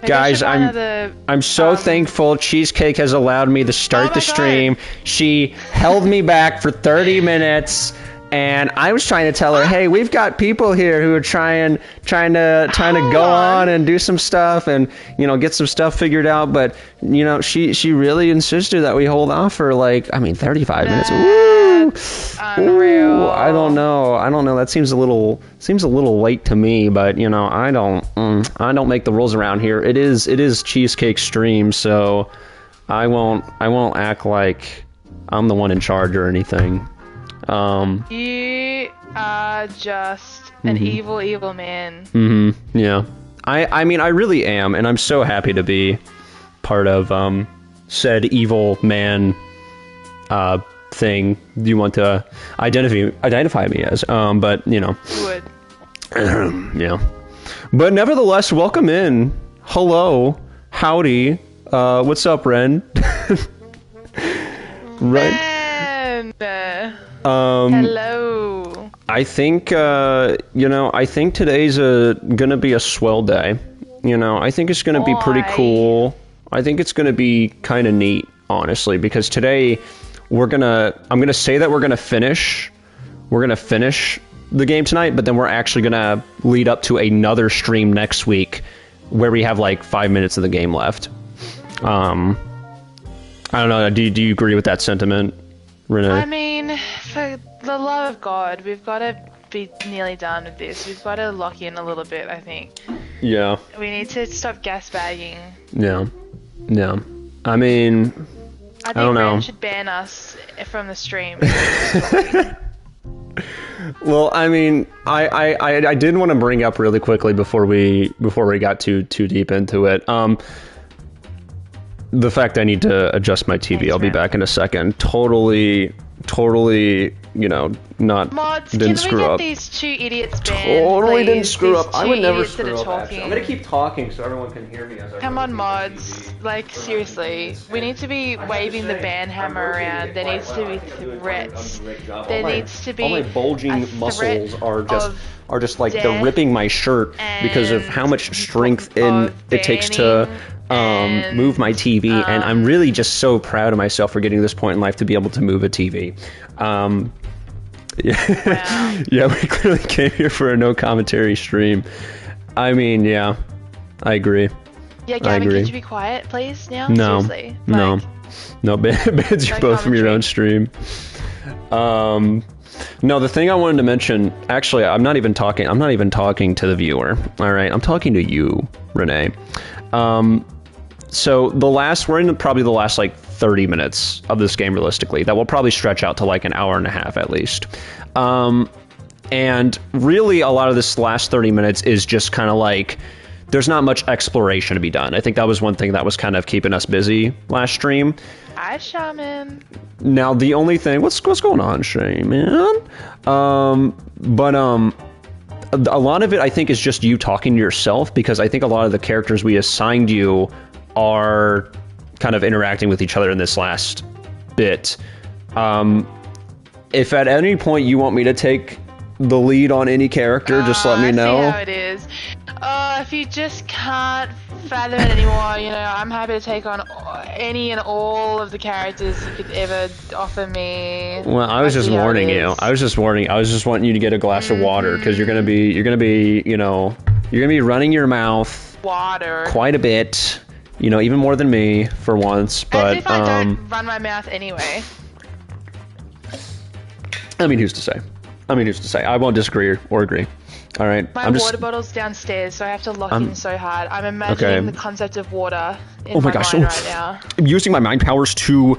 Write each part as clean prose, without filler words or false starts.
Guys, I'm so thankful Cheesecake has allowed me to start the stream. She held me back for 30 minutes, and I was trying to tell her, hey, we've got people here who are trying to go on and do some stuff and, you know, get some stuff figured out. But, you know, she really insisted that we hold off for 35 minutes. Woo! Unreal. Ooh, I don't know. That seems a little late to me, but you know, I don't make the rules around here. It is Cheesecake stream, so I won't act like I'm the one in charge or anything. You are just an evil man. Yeah. I mean, I really am, and I'm so happy to be part of said evil man thing you want to identify me as. But you know. You would. Yeah. But nevertheless, welcome in. Hello. Howdy. What's up, Ren? Ren. Hello. I think I think today's gonna be a swell day. You know, I think it's gonna be pretty cool. I think it's gonna be kind of neat, honestly, because today I'm gonna say that we're gonna finish the game tonight, but then we're actually gonna lead up to another stream next week where we have 5 minutes of the game left. I don't know. Do you agree with that sentiment, Renee? I mean, for the love of God, we've got to be nearly done with this. We've got to lock in a little bit, I think. Yeah. We need to stop gas bagging. Yeah. I mean, I think don't know. Ren should ban us from the stream. Well, I mean, I did want to bring up really quickly before we got too deep into it. The fact I need to adjust my TV. I'll be back in a second. Totally, you know, Mods, didn't screw up. Can we get these two idiots banned, Totally please? didn't screw up. I would never Idiots that screw are up. talking. Actually. I'm gonna keep talking so everyone can hear me as I. Come on, mods. Seriously, we need to be waving the ban hammer around. There needs to be threats. There needs to be all my bulging muscles are just they're ripping my shirt because of how much strength it takes to move my TV, and I'm really just so proud of myself for getting to this point in life to be able to move a TV. Yeah, we clearly came here for a no commentary stream. I mean, yeah, I agree. Yeah, Gavin, could you be quiet, please? Now, no, seriously, no, bans you both from your own stream. No, the thing I wanted to mention, actually, I'm not even talking to the viewer. All right, I'm talking to you, Renee. So we're in probably the last 30 minutes of this game realistically. That will probably stretch out to an hour and a half at least. And really a lot of this last 30 minutes is just kind of there's not much exploration to be done. I think that was one thing that was kind of keeping us busy last stream. Hi, Shaman. Now the only thing, what's going on, Shaman? But a lot of it I think is just you talking to yourself, because I think a lot of the characters we assigned you are kind of interacting with each other in this last bit. If at any point you want me to take the lead on any character, just let me know. I see how it is. If you just can't fathom it anymore, you know, I'm happy to take on any and all of the characters you could ever offer me. Well, I was just warning you. I was just wanting you to get a glass of water, because you're gonna be running your mouth water quite a bit. You know, even more than me for once. But as if I don't run my mouth anyway. I mean, who's to say? I won't disagree or agree. All right. My water bottle's downstairs, so I have to lock in so hard. I'm imagining the concept of water in my mind right now. I'm using my mind powers to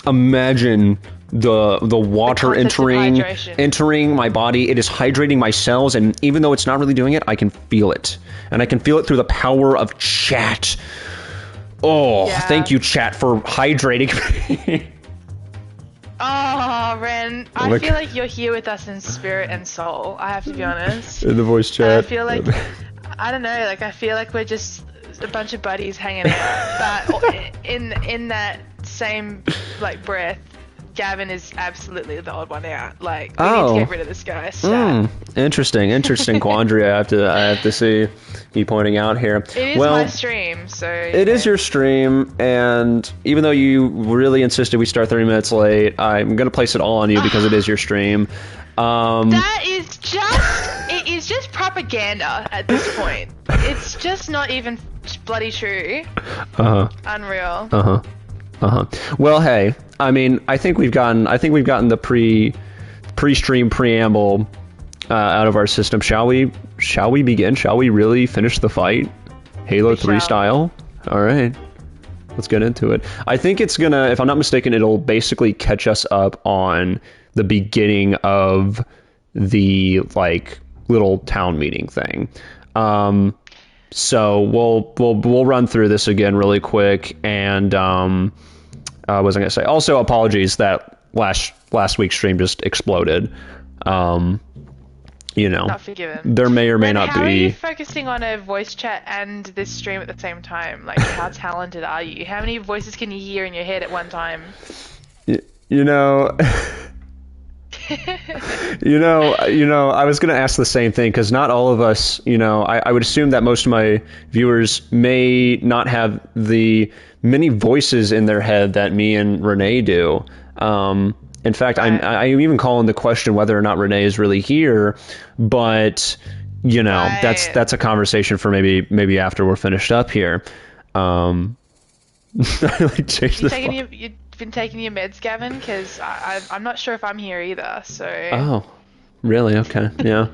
imagine the water entering my body. It is hydrating my cells, and even though it's not really doing it, I can feel it. And I can feel it through the power of chat. Oh, yeah. Thank you, chat, for hydrating me. Oh, Ren, I feel like you're here with us in spirit and soul, I have to be honest. In the voice chat. I feel like, I don't know, I feel like we're just a bunch of buddies hanging out, but in that same, breath, Gavin is absolutely the odd one out. Like, we need to get rid of this guy. Interesting quandary. I have to see you pointing out here. It is my stream, so it is your stream, and even though you really insisted we start 30 minutes late, I'm gonna place it all on you because it is your stream. That is just propaganda at this point. It's just not even bloody true. Unreal. Well, hey, I mean, I think we've gotten the pre-stream preamble out of our system. Shall we begin? Shall we really finish the fight, Halo 3 style? All right, let's get into it. I think it's gonna, if I'm not mistaken, it'll basically catch us up on the beginning of the like little town meeting thing. So we'll run through this again really quick, and what was I gonna say? Also, apologies that last week's stream just exploded. You know, not forgiven. There may or may not how be. Are you focusing on a voice chat and this stream at the same time? Like, how talented are you? How many voices can you hear in your head at one time? You know. you know, I was going to ask the same thing, because not all of us, I would assume that most of my viewers may not have the many voices in their head that me and Renee do. In fact, I'm even calling the question whether or not Renee is really here, but that's a conversation for maybe after we're finished up here. You've been taking your meds, Gavin? Because I'm not sure if I'm here either. So. Oh, really? Okay. Yeah.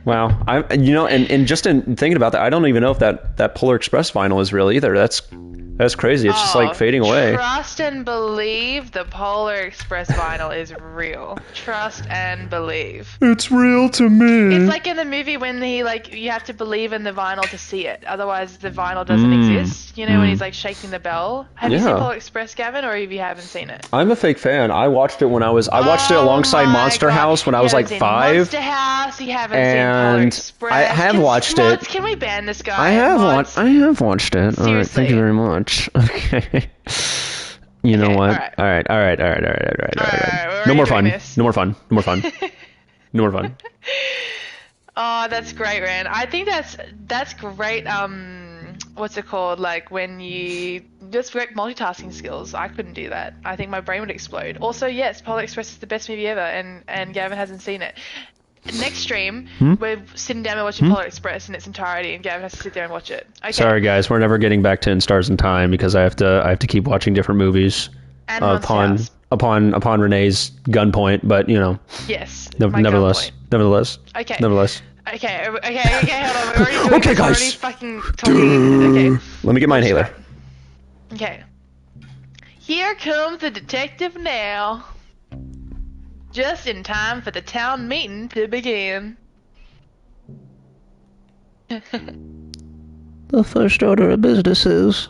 Wow. And just in thinking about that, I don't even know if that Polar Express vinyl is real either. That's crazy. It's just like fading away. Trust and believe the Polar Express vinyl is real. Trust and believe. It's real to me. It's like in the movie when you have to believe in the vinyl to see it. Otherwise, the vinyl doesn't exist. When he's like shaking the bell. Have you seen Polar Express, Gavin, or if you haven't seen it? I'm a fake fan. I watched it I watched it alongside Monster House when I was like 5. Monster House. You haven't seen Polar Express. I have watched it. Can we ban this guy? I have watched it. Seriously. All right, thank you very much. Okay. You know what? All right. No more fun. No more fun. No more fun. No more fun. Oh, that's great, Ran. I think that's great. What's it called? Like when you just great multitasking skills. I couldn't do that. I think my brain would explode. Also, yes, Polar Express is the best movie ever, and Gavin hasn't seen it. Next stream, we're sitting down and watching Polar Express in its entirety, and Gavin has to sit there and watch it. Okay. Sorry, guys, we're never getting back to In Stars in Time because I have to keep watching different movies upon Renee's gunpoint. But yes, nevertheless. Okay. Nevertheless. Okay. Hold on. We're already guys. Fucking talking. Okay. Let me get my inhaler. Okay. Here comes the detective now. Just in time for the town meeting to begin. The first order of business is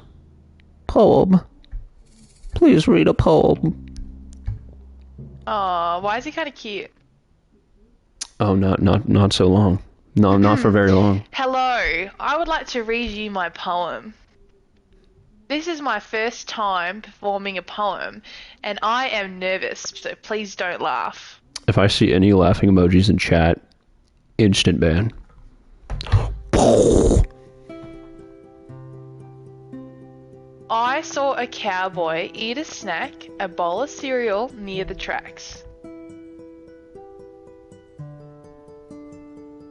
poem. Please read a poem. Oh, why is he kind of cute? Oh, not so long. No, not for very long. Hello, I would like to read you my poem. This is my first time performing a poem, and I am nervous, so please don't laugh. If I see any laughing emojis in chat, instant ban. I saw a cowboy eat a snack, a bowl of cereal near the tracks.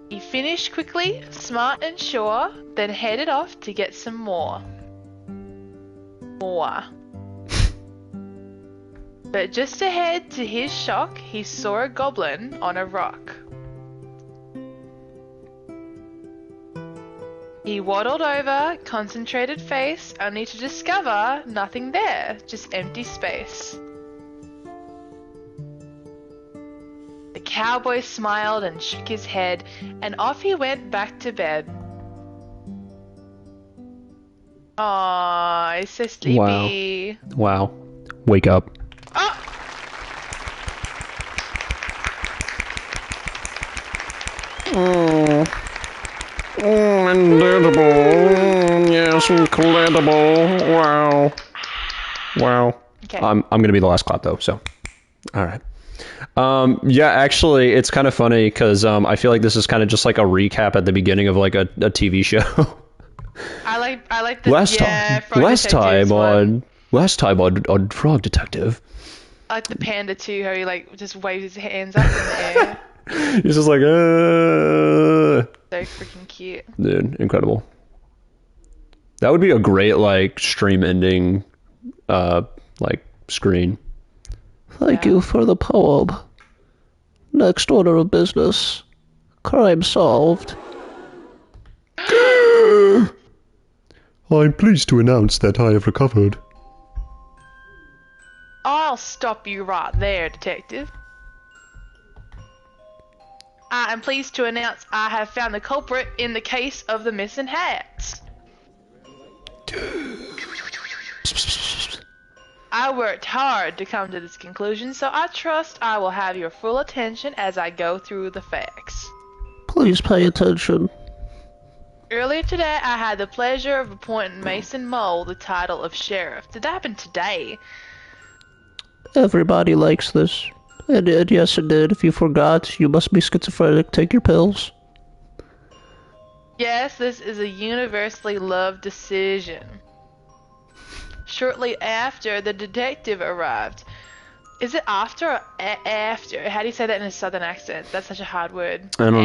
He finished quickly, smart and sure, then headed off to get some more. But just ahead, to his shock, he saw a goblin on a rock. He waddled over, concentrated face, only to discover nothing there, just empty space. The cowboy smiled and shook his head, and off he went back to bed. Aww, he's so sleepy. Wow. Wake up. Oh! Incredible. Yes, incredible. Wow. Okay. I'm gonna be the last clap though, so. All right. Yeah, actually, it's kind of funny because I feel like this is kind of just like a recap at the beginning of like a TV show. I like the last time on Frog Detective. I like the panda too, how he like just waves his hands up in the air. He's just like, So freaking cute. Dude, incredible. That would be a great like stream ending, like screen. Thank you for the poem. Next order of business. Crime solved. I'm pleased to announce that I have recovered. I'll stop you right there, Detective. I am pleased to announce I have found the culprit in the case of the missing hats. I worked hard to come to this conclusion, so I trust I will have your full attention as I go through the facts. Please pay attention. Earlier today, I had the pleasure of appointing Mason Mole the title of sheriff. Did that happen today? Everybody likes this. And yes, it did. If you forgot, you must be schizophrenic. Take your pills. Yes, this is a universally loved decision. Shortly after, the detective arrived. Is it after or after? How do you say that in a southern accent? That's such a hard word. I don't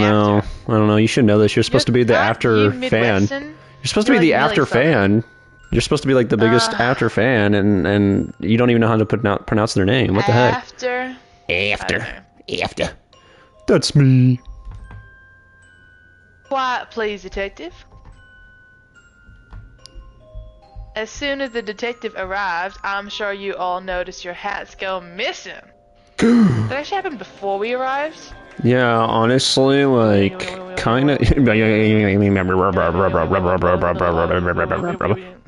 know. You should know this. You're supposed to be the after fan. You're supposed to be the after fan. You're supposed to be like the biggest after fan, and you don't even know how to pronounce their name. What the heck? After. That's me. Quiet, please, detective. As soon as the detective arrived, I'm sure you all noticed your hats go missing. Did that actually happen before we arrived? Yeah, honestly, like, kind of.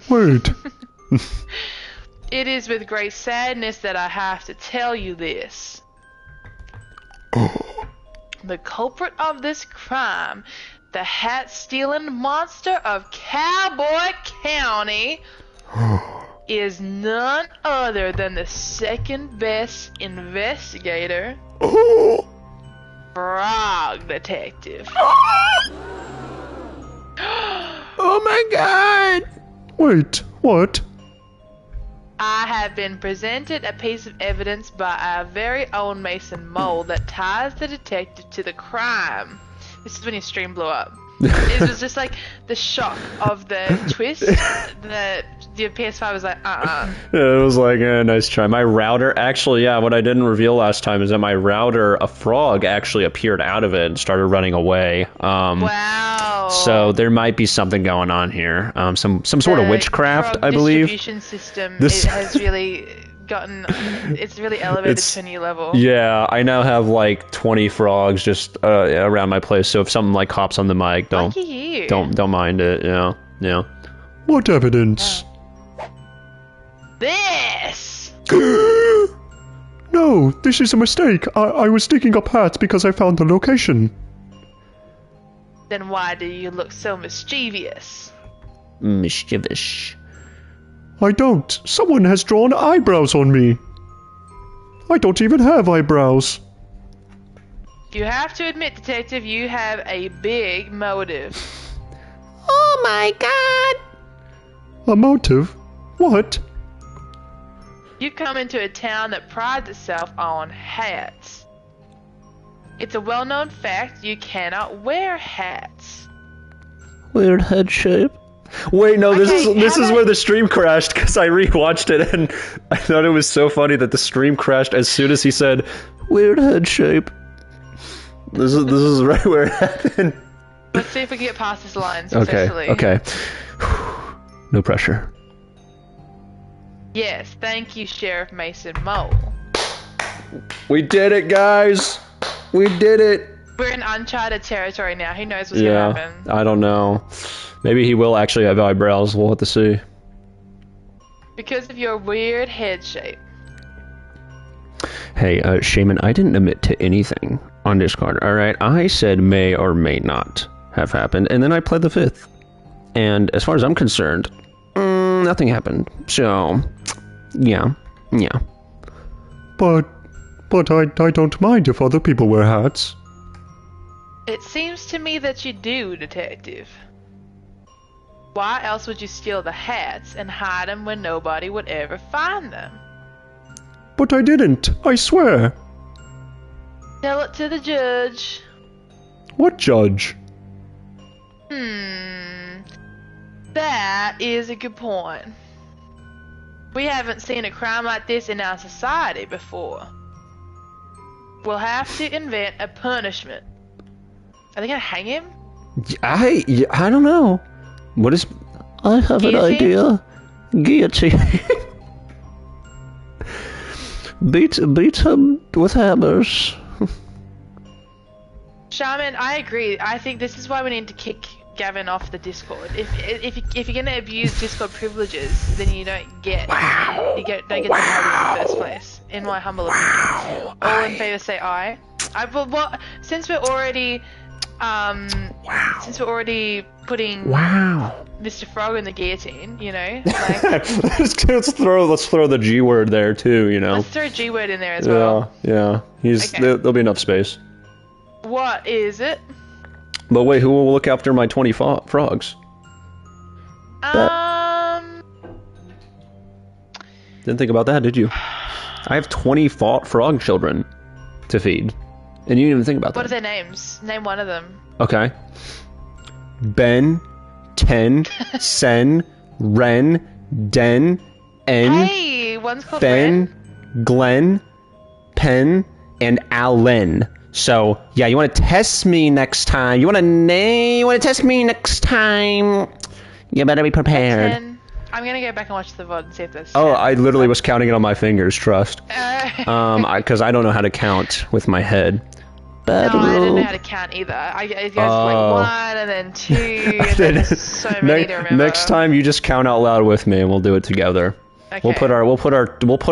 Wait. It is with great sadness that I have to tell you this. The culprit of this crime, the hat-stealing monster of Cowboy County, is none other than the second-best investigator, Frog Detective. Oh my god! Wait, what? I have been presented a piece of evidence by our very own Mason Mole that ties the detective to the crime. This is when your stream blew up. It was just like the shock of the twist that the PS5 was like, Yeah, it was like, nice try. My router, actually, yeah, what I didn't reveal last time is that my router, a frog actually appeared out of it and started running away. Wow. So there might be something going on here. Some sort of witchcraft, I believe. The distribution system it has really gotten, it's really elevated to a new level. Yeah, I now have like 20 frogs just around my place. So if something like hops on the mic, don't mind it. Yeah. What evidence? This. No, this is a mistake. I was digging up hats because I found the location. Then why do you look so mischievous? Mischievous. I don't. Someone has drawn eyebrows on me. I don't even have eyebrows. You have to admit, Detective, you have a big motive. Oh my god! A motive? What? You come into a town that prides itself on hats. It's a well-known fact you cannot wear hats. Weird head shape. Wait, no, this is where the stream crashed because I rewatched it and I thought it was so funny that the stream crashed as soon as he said weird head shape. This is right where it happened. Let's see if we can get past this line successfully. Okay. No pressure. Yes, thank you, Sheriff Mason Mole. We did it, guys. We did it. We're in uncharted territory now. Who knows what's gonna happen? I don't know. Maybe he will actually have eyebrows. We'll have to see. Because of your weird head shape. Hey, Shaman, I didn't admit to anything on Discord, alright? I said may or may not have happened, and then I pled the fifth. And as far as I'm concerned, nothing happened. So, yeah. But but I don't mind if other people wear hats. It seems to me that you do, Detective. Why else would you steal the hats and hide them where nobody would ever find them? But I didn't, I swear. Tell it to the judge. What judge? That is a good point. We haven't seen a crime like this in our society before. We'll have to invent a punishment. Are they gonna hang him? I don't know. What is... I have an idea. Guillotine. Beat him with hammers. Shaman, I agree. I think this is why we need to kick Gavin off the Discord. If you're gonna abuse Discord privileges, then you don't get don't get the power in the first place. In my humble opinion. All in favor say aye. Since we're already putting Mr. Frog in the guillotine, you know, like let's throw the G word there too, you know. Let's throw G word in there as well. Yeah. There'll be enough space. What is it? But wait, who will look after my 20 frogs? Didn't think about that, did you? I have 20 frog children to feed. And you didn't even think about that. What are their names? Name one of them. Okay. Ben, Ten, Sen, Ren, Den, En, Hey, one's called Ben, Ren. Glenn, Pen, and Allen. So, yeah, you want to test me next time. You want to test me next time. You better be prepared. 10. I'm gonna go back and watch the VOD and see if there's... Oh, I literally was counting it on my fingers, trust. Because I don't know how to count with my head. I didn't know how to count either. It goes like 1 and then 2, and then there's so many to remember. Next time, you just count out loud with me, and we'll do it together. Okay. We'll put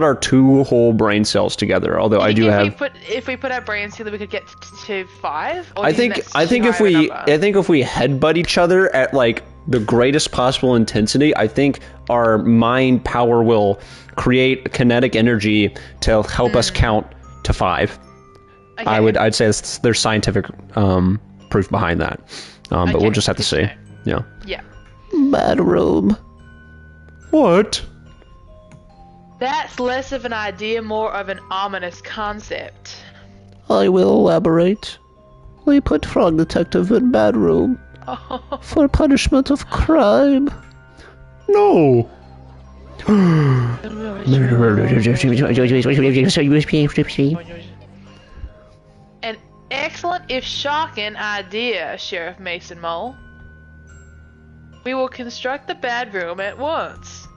our 2 whole brain cells together. Although I do have. If we put our brains together, we could get to 5. Or I think if we headbutt each other at like the greatest possible intensity, I think our mind power will create kinetic energy to help us count to 5. Okay. I'd say there's scientific proof behind that, but we'll just have to see. Yeah. Bad room. What? That's less of an idea, more of an ominous concept. I will elaborate. We put Frog Detective in bad room for punishment of crime. No. An excellent, if shocking, idea, Sheriff Mason Mole. We will construct the bad room at once.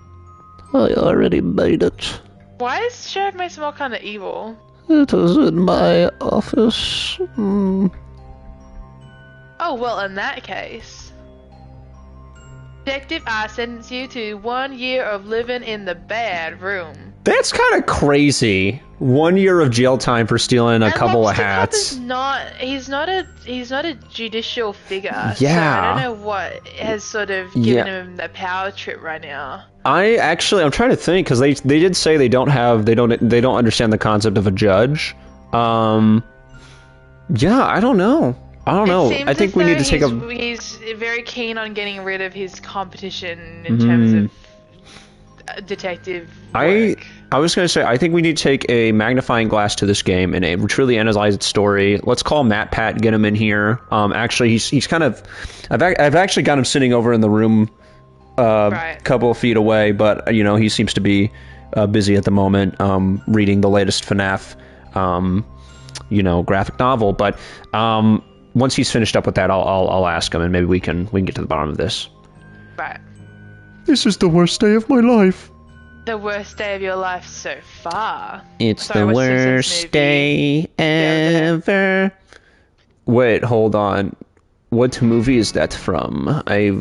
I already made it. Why is Sheriff Mason Mole kind of evil? It is in my office. Oh, well, in that case... Detective, I sentence you to 1 year of living in the bad room. That's kind of crazy. 1 year of jail time for stealing a couple of hats. He's not a judicial figure. Yeah. So I don't know what has sort of given him the power trip right now. I'm trying to think, because they did say they don't understand the concept of a judge. Yeah, I don't know. I think we need to take he's very keen on getting rid of his competition in terms of detective work. I was going to say, I think we need to take a magnifying glass to this game and truly analyze its story. Let's call Matt Pat, get him in here. Actually, he's kind of... I've actually got him sitting over in the room a couple of feet away, but, you know, he seems to be busy at the moment reading the latest FNAF, graphic novel. But once he's finished up with that, I'll ask him, and maybe we can get to the bottom of this. Right. This is the worst day of my life. The worst day of your life so far. It's the worst day ever. Wait, hold on. What movie is that from? I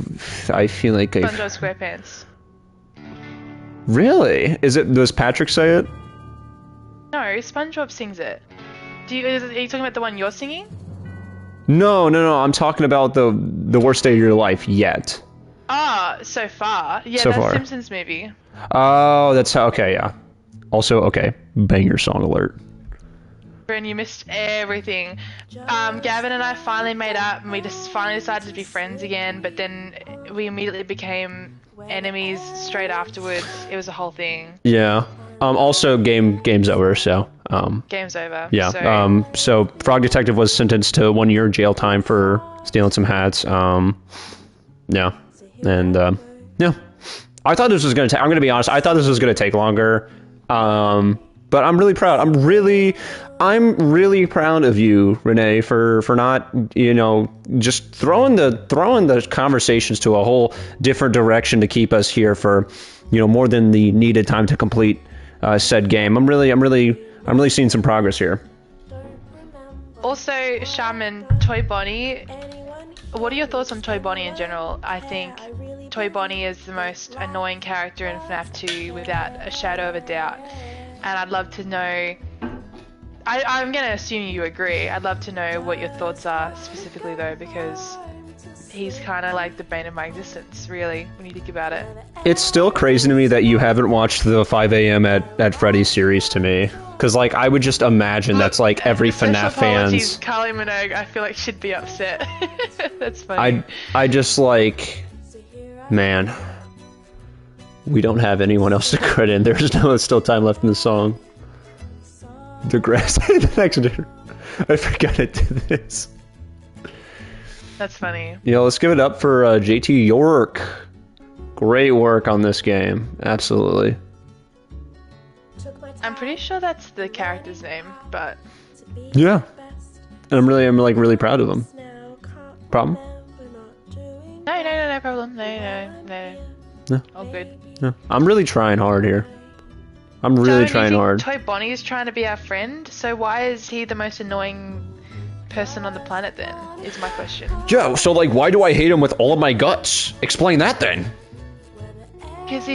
feel like SpongeBob SquarePants. Really? Does Patrick say it? No, SpongeBob sings it. Are you talking about the one you're singing? No. I'm talking about the worst day of your life yet. Ah, so far. Yeah, so that's far. Simpsons movie. Oh, that's okay. Yeah. Also, okay. Banger song alert. Bren, you missed everything. Gavin and I finally made up, and we just finally decided to be friends again, but then we immediately became enemies straight afterwards. It was a whole thing. Yeah. Also, game's over, so... Game's over. Yeah. So Frog Detective was sentenced to 1 year jail time for stealing some hats. Yeah. And, yeah. I thought this was going to take... I'm going to be honest. I thought this was going to take longer. But I'm really proud. I'm really proud of you, Renee, for not, just throwing the conversations to a whole different direction to keep us here for, more than the needed time to complete said game. I'm really seeing some progress here. Also, Shaman, Toy Bonnie. What are your thoughts on Toy Bonnie in general? I think Toy Bonnie is the most annoying character in FNAF 2 without a shadow of a doubt. And I'd love to know... I'm going to assume you agree. I'd love to know what your thoughts are specifically, though, because he's kind of like the bane of my existence, really, when you think about it. It's still crazy to me that you haven't watched the 5 a.m. at Freddy's series to me. Because, I would just imagine that's, every FNAF fan's... Carly Minogue, I feel like she'd be upset. That's funny. I just, man... We don't have anyone else to credit in. There's still time left in the song. The grass. The next dinner. I forgot to do this. That's funny. Let's give it up for JT York. Great work on this game. Absolutely. I'm pretty sure that's the character's name, but... Yeah. And I'm really proud of him. Problem? No problem. No. Yeah. All good. Yeah. I'm really trying hard here. I'm really trying hard. Toy Bonnie is trying to be our friend, so why is he the most annoying person on the planet then, is my question. Yeah, so why do I hate him with all of my guts? Explain that then. Because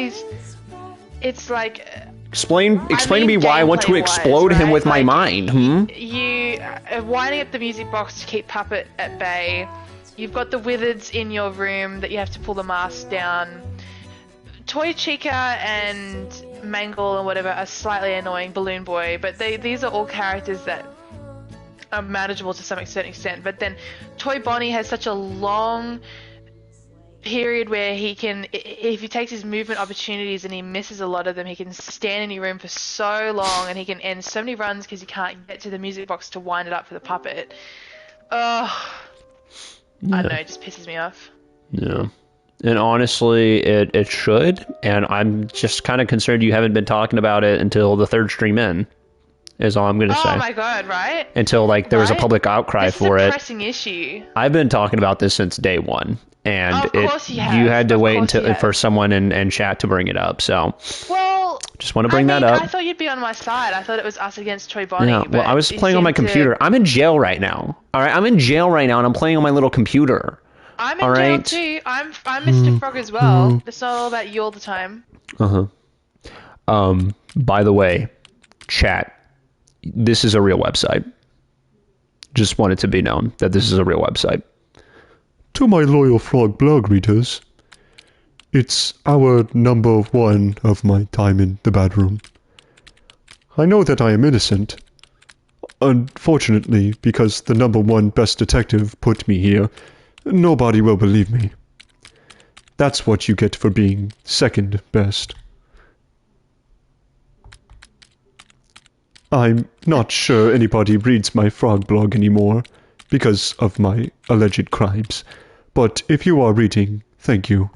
it's like... Explain to me why I want to explode him with my mind, You are winding up the music box to keep Puppet at bay. You've got the Wizards in your room that you have to pull the mask down. Toy Chica and Mangle and whatever are slightly annoying, Balloon Boy, but these are all characters that are manageable to some certain extent. But then Toy Bonnie has such a long period where he can, if he takes his movement opportunities and he misses a lot of them, he can stand in your room for so long and he can end so many runs because he can't get to the music box to wind it up for the puppet. Ugh. Yeah. I don't know, it just pisses me off. Yeah. And honestly, it should, and I'm just kind of concerned you haven't been talking about it until the third stream in, is all I'm going to say. Oh my god, right? Until, there was a public outcry for it. This is a pressing issue. I've been talking about this since day one, and of course you had to wait for someone in chat to bring it up, so... Well... Just want to bring that up. I thought you'd be on my side. I thought it was us against Toy Bonnie. Yeah, well, I was playing on my computer. I'm in jail right now. Alright, I'm in jail right now, and I'm playing on my little computer. I'm in jail too. I'm Mr. Frog as well. It's not all about you all the time. By the way, chat, this is a real website. Just want it to be known that this is a real website. To my loyal Frog blog readers, it's our number one of my time in the bad room. I know that I am innocent. Unfortunately, because the number one best detective put me here, nobody will believe me. That's what you get for being second best. I'm not sure anybody reads my frog blog anymore because of my alleged crimes, but if you are reading, thank you.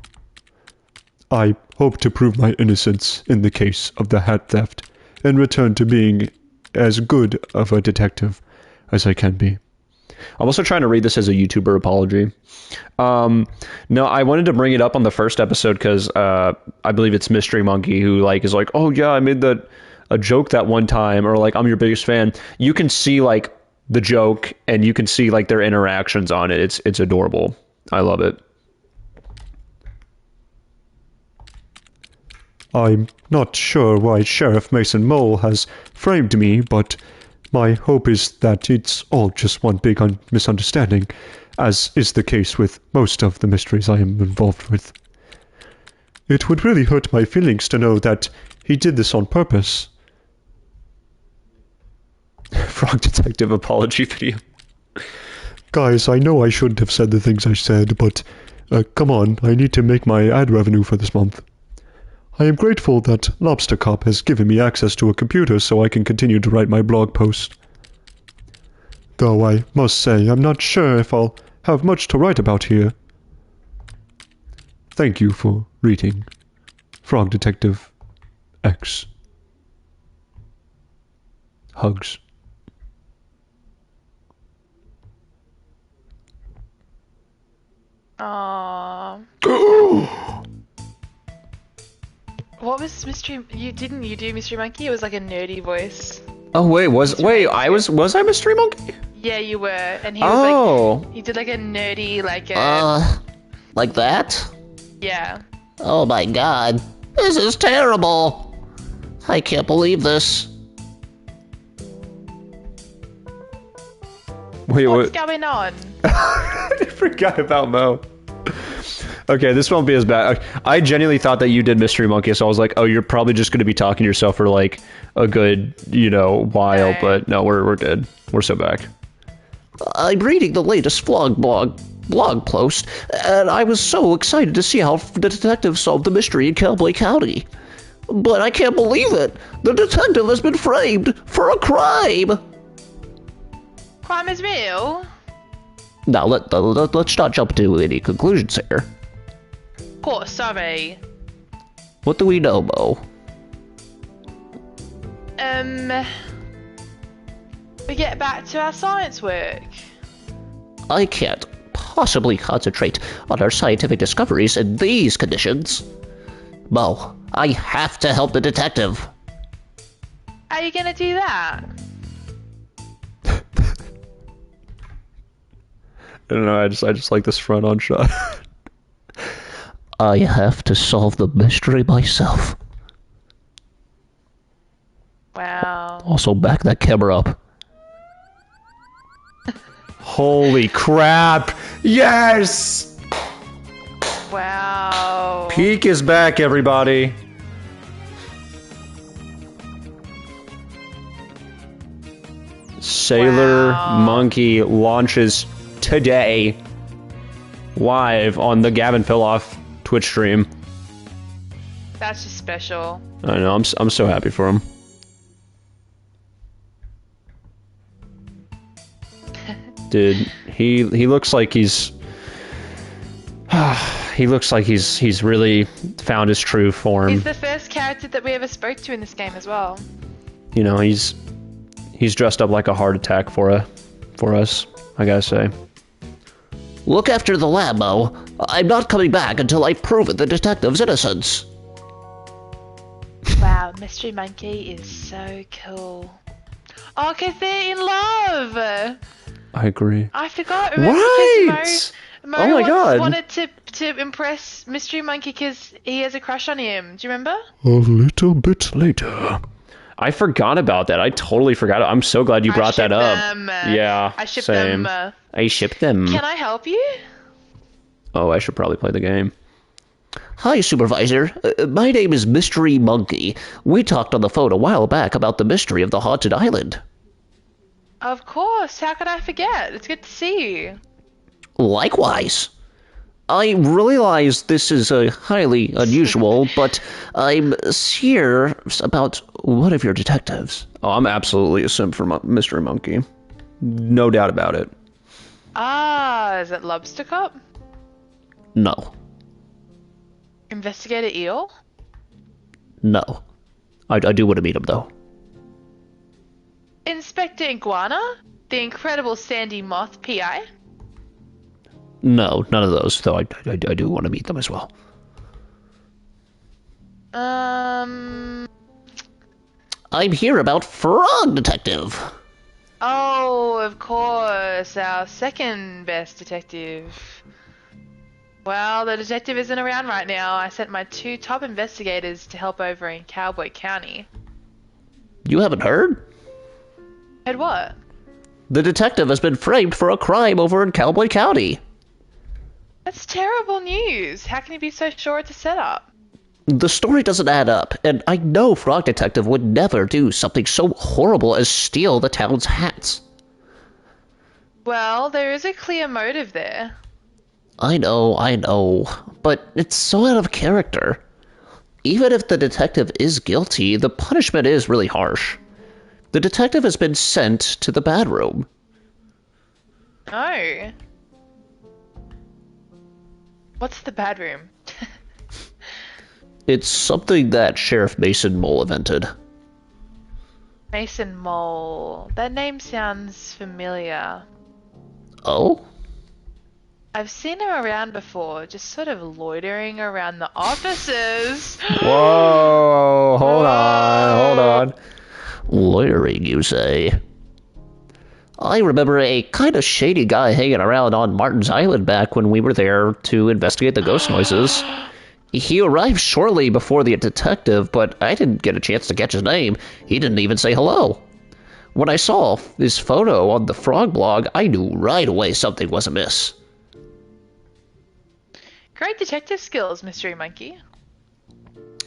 I hope to prove my innocence in the case of the hat theft and return to being as good of a detective as I can be. I'm also trying to read this as a YouTuber apology. No, I wanted to bring it up on the first episode because I believe it's Mystery Monkey who is like, oh yeah, I made a joke that one time, or I'm your biggest fan. You can see the joke and you can see their interactions on it. It's adorable. I love it. I'm not sure why Sheriff Mason Mole has framed me, but my hope is that it's all just one big misunderstanding, as is the case with most of the mysteries I am involved with. It would really hurt my feelings to know that he did this on purpose. Frog Detective apology video. Guys, I know I shouldn't have said the things I said, but come on, I need to make my ad revenue for this month. I am grateful that Lobster Cop has given me access to a computer so I can continue to write my blog post. Though I must say, I'm not sure if I'll have much to write about here. Thank you for reading Frog Detective X. Hugs. Aww. What was Mystery? You do Mystery Monkey? It was like a nerdy voice. Oh wait, was I Mystery Monkey? Yeah, you were, and he was like, he did like a nerdy, like a. Like that? Yeah. Oh my god. This is terrible. I can't believe this. Wait, What's going on? I forgot about Mo. Okay, this won't be as bad. I genuinely thought that you did Mystery Monkey, so I was like, oh, you're probably just going to be talking to yourself for like a good, while, Okay. but no, we're good. We're so back. I'm reading the latest blog post, and I was so excited to see how the detective solved the mystery in Cowboy County. But I can't believe it. The detective has been framed for a crime. Crime is real. Now, let's not jump to any conclusions here. Of course, sorry. What do we know, Mo? We get back to our science work. I can't possibly concentrate on our scientific discoveries in these conditions. Mo, I have to help the detective. How are you gonna do that? I don't know, I just like this front on shot. I have to solve the mystery myself. Wow. Also, back that camera up. Holy crap! Yes! Wow. Peak is back, everybody. Sailor Wow. Monkey launches today, live on the gavinfelloff Twitch stream. That's just special. I know, I'm so happy for him. Dude, he looks like he's he looks like he's really found his true form. He's the first character that we ever spoke to in this game as well. He's dressed up like a heart attack for us, I gotta say. Look after the lab, Mo. I'm not coming back until I've proven the detective's innocence. Wow, Mystery Monkey is so cool. Oh, 'cause they're in love! I agree. I forgot. Remember, Right! because Mo Oh my God. wanted to impress Mystery Monkey because he has a crush on him. Do you remember? A little bit later. I forgot about that. I totally forgot. I'm so glad you brought that ship up. them. Yeah, I ship same. them. I shipped them. Can I help you? Oh, I should probably play the game. Hi, Supervisor. My name is Mystery Monkey. We talked on the phone a while back about the mystery of the haunted island. Of course. How could I forget? It's good to see you. Likewise. I realize this is highly unusual, but I'm here about one of your detectives. Oh, I'm absolutely a simp for Mystery Monkey. No doubt about it. Ah, is it Lobster Cop? No. Investigator Eel? No. I do want to meet him, though. Inspector Iguana? The incredible Sandy Moth PI? No, none of those, though I do want to meet them as well. I'm here about Frog Detective. Oh, of course, our second best detective. Well, the detective isn't around right now. I sent my 2 top investigators to help over in Cowboy County. You haven't heard? Heard what? The detective has been framed for a crime over in Cowboy County. That's terrible news. How can you be so sure it's a setup? The story doesn't add up, and I know Frog Detective would never do something so horrible as steal the town's hats. Well, there is a clear motive there. I know, but it's so out of character. Even if the detective is guilty, the punishment is really harsh. The detective has been sent to the bad room. Oh. What's the bad room? It's something that Sheriff Mason Mole invented. Mason Mole. That name sounds familiar. Oh? I've seen him around before, just sort of loitering around the offices. Whoa, hold on. Loitering, you say? I remember a kind of shady guy hanging around on Martin's Island back when we were there to investigate the ghost noises. He arrived shortly before the detective, but I didn't get a chance to catch his name. He didn't even say hello. When I saw his photo on the Frog blog, I knew right away something was amiss. Great detective skills, Mystery Monkey.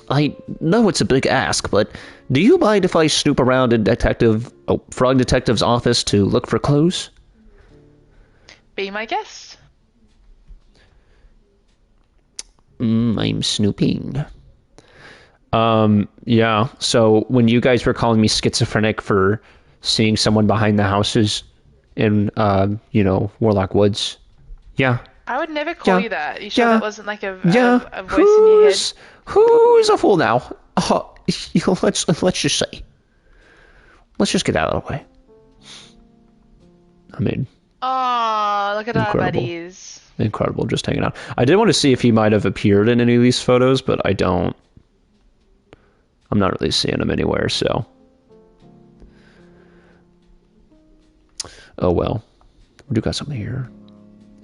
I know it's a big ask, but do you mind if I snoop around in Frog Detective's office to look for clues? Be my guest. I'm snooping. Yeah, so when you guys were calling me schizophrenic for seeing someone behind the houses in, Warlock Woods, yeah. I would never call you that. You sure that wasn't like a voice in your head? Who's a fool now? Let's just say. Let's just get out of the way. I mean... Oh, look at our Incredible. buddies. Incredible, just hanging out. I did want to see if he might have appeared in any of these photos, but I don't. I'm not really seeing him anywhere, so. Oh well. We do got something here.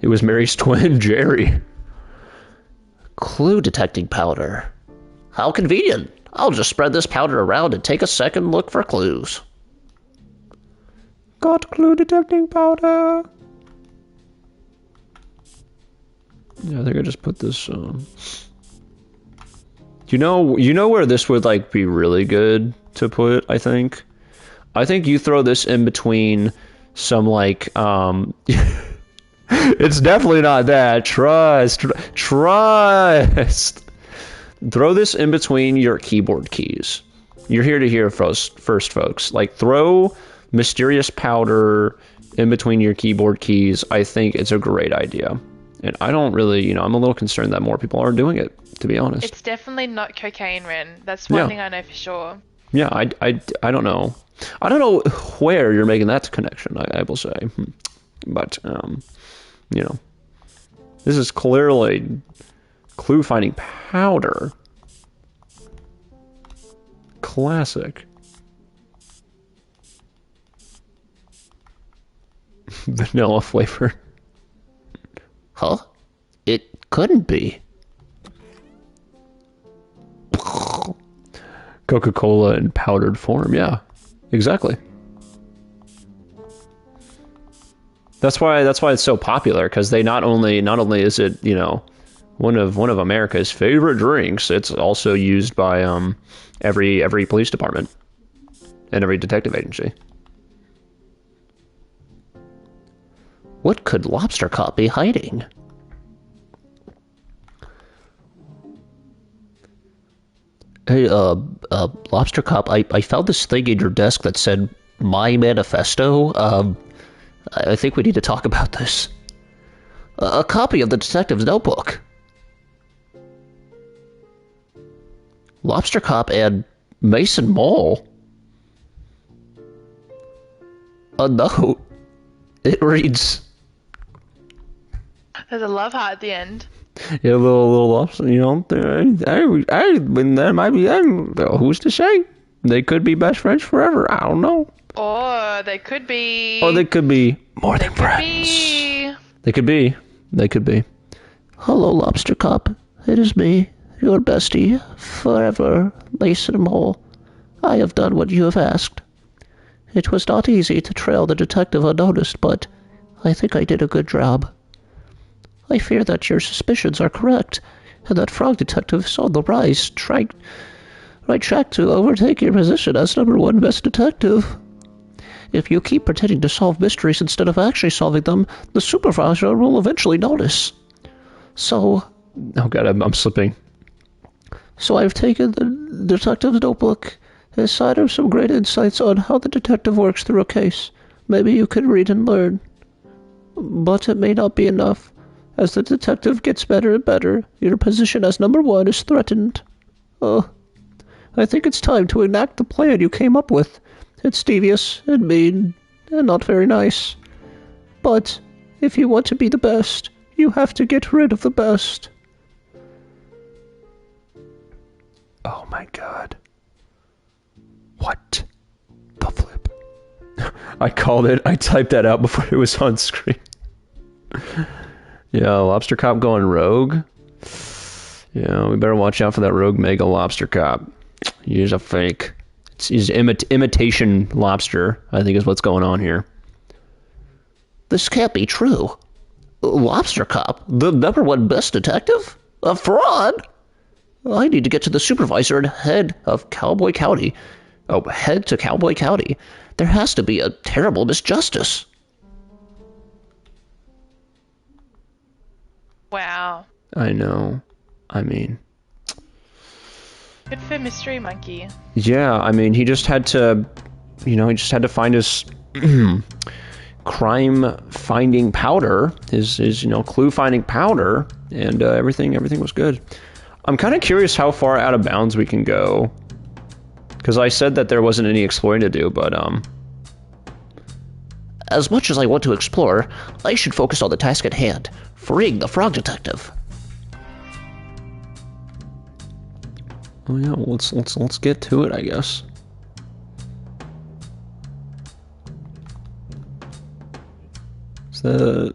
It was Mary's twin, Jerry. Clue detecting powder. How convenient. I'll just spread this powder around and take a second look for clues. Got clue detecting powder. Yeah, I think I just put this. You know where this would like be really good to put. I think you throw this in between some like. It's definitely not that. Trust. Throw this in between your keyboard keys. You're here to hear first, folks. Like throw mysterious powder in between your keyboard keys. I think it's a great idea. And I don't really, I'm a little concerned that more people are doing it, to be honest. It's definitely not cocaine, Ren. That's one thing I know for sure. Yeah, I don't know. I don't know where you're making that connection, I will say. But, this is clearly clue-finding powder. Classic. Vanilla flavor. Huh? It couldn't be. Coca-Cola in powdered form, yeah. Exactly. That's why it's so popular, because they not only is it, one of America's favorite drinks, it's also used by every police department and every detective agency. What could Lobster Cop be hiding? Hey, Lobster Cop, I found this thing in your desk that said My Manifesto. I think we need to talk about this. A copy of the detective's notebook. Lobster Cop and Mason Mole. A note. It reads... There's a love heart at the end. Yeah, a little lobster, there might be, who's to say? They could be best friends forever. I don't know. Or they could be... more than friends. They could be. Hello, Lobster Cop. It is me, your bestie, forever, Mason Mole. I have done what you have asked. It was not easy to trail the detective unnoticed, but I think I did a good job. I fear that your suspicions are correct, and that frog detective is on the right track to overtake your position as #1 best detective. If you keep pretending to solve mysteries instead of actually solving them, the supervisor will eventually notice. So... Oh god, I'm slipping. So I've taken the detective's notebook. Inside are some great insights on how the detective works through a case. Maybe you could read and learn. But it may not be enough. As the detective gets better and better, your position as #1 is threatened. I think it's time to enact the plan you came up with. It's devious and mean and not very nice. But if you want to be the best, you have to get rid of the best. Oh my god. What the flip? I called it. I typed that out before it was on screen. Yeah, Lobster Cop going rogue. Yeah, we better watch out for that rogue Mega Lobster Cop. He's a fake. He's imitation lobster, I think is what's going on here. This can't be true. Lobster Cop, the #1 best detective? A fraud? I need to get to the supervisor and head of Cowboy County. Oh, head to Cowboy County. There has to be a terrible misjustice. Wow. I know. I mean... Good for Mystery Monkey. Yeah, I mean, he just had to... he just had to find his... crime-finding powder. His clue-finding powder. And everything was good. I'm kind of curious how far out of bounds we can go. Because I said that there wasn't any exploring to do, but, As much as I want to explore, I should focus on the task at hand, freeing the frog detective. oh yeah, well, let's get to it, I guess. Is that...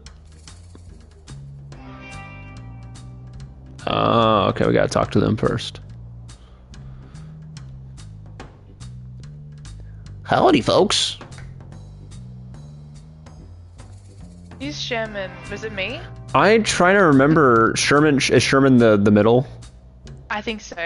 oh, okay, we gotta talk to them first. Howdy, folks. Who's Sherman? Was it me? I try to remember Sherman. Is Sherman the middle? I think so.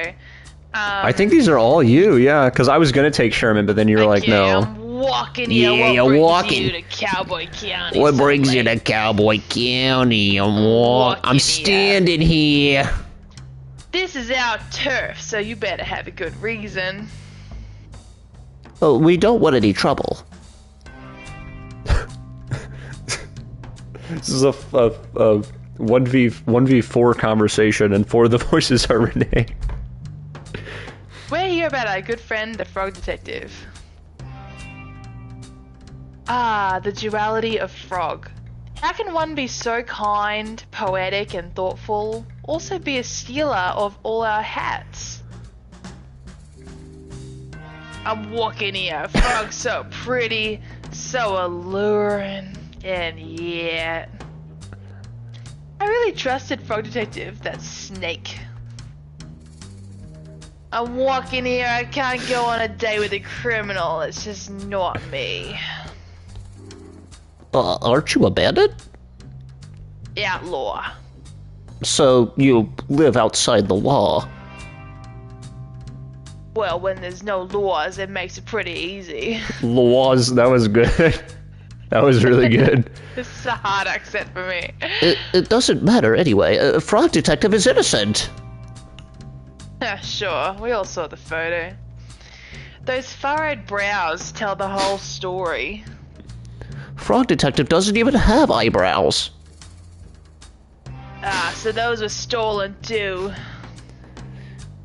I think these are all you, yeah. Because I was gonna take Sherman, but then you were like, no. I'm walking here. Yeah, what you're brings walking. you to Cowboy County? What brings you Sunday? to Cowboy County? I'm walking standing here. This is our turf, so you better have a good reason. Oh, we don't want any trouble. This is a 1v4 conversation, and 4 of the voices are Renee. We're here about our good friend, the frog detective. Ah, the duality of frog. How can one be so kind, poetic, and thoughtful, also be a stealer of all our hats? I'm walking here, frog so pretty, so alluring, and yet... I really trusted Frog Detective, that snake. I'm walking here, I can't go on a date with a criminal, it's just not me. Aren't you a bandit? Outlaw. So you live outside the law. Well, when there's no laws, it makes it pretty easy. Laws, that was good. That was really good. This is a hard accent for me. It doesn't matter anyway. Frog Detective is innocent. Yeah, sure, we all saw the photo. Those furrowed brows tell the whole story. Frog Detective doesn't even have eyebrows. Ah, so those were stolen too.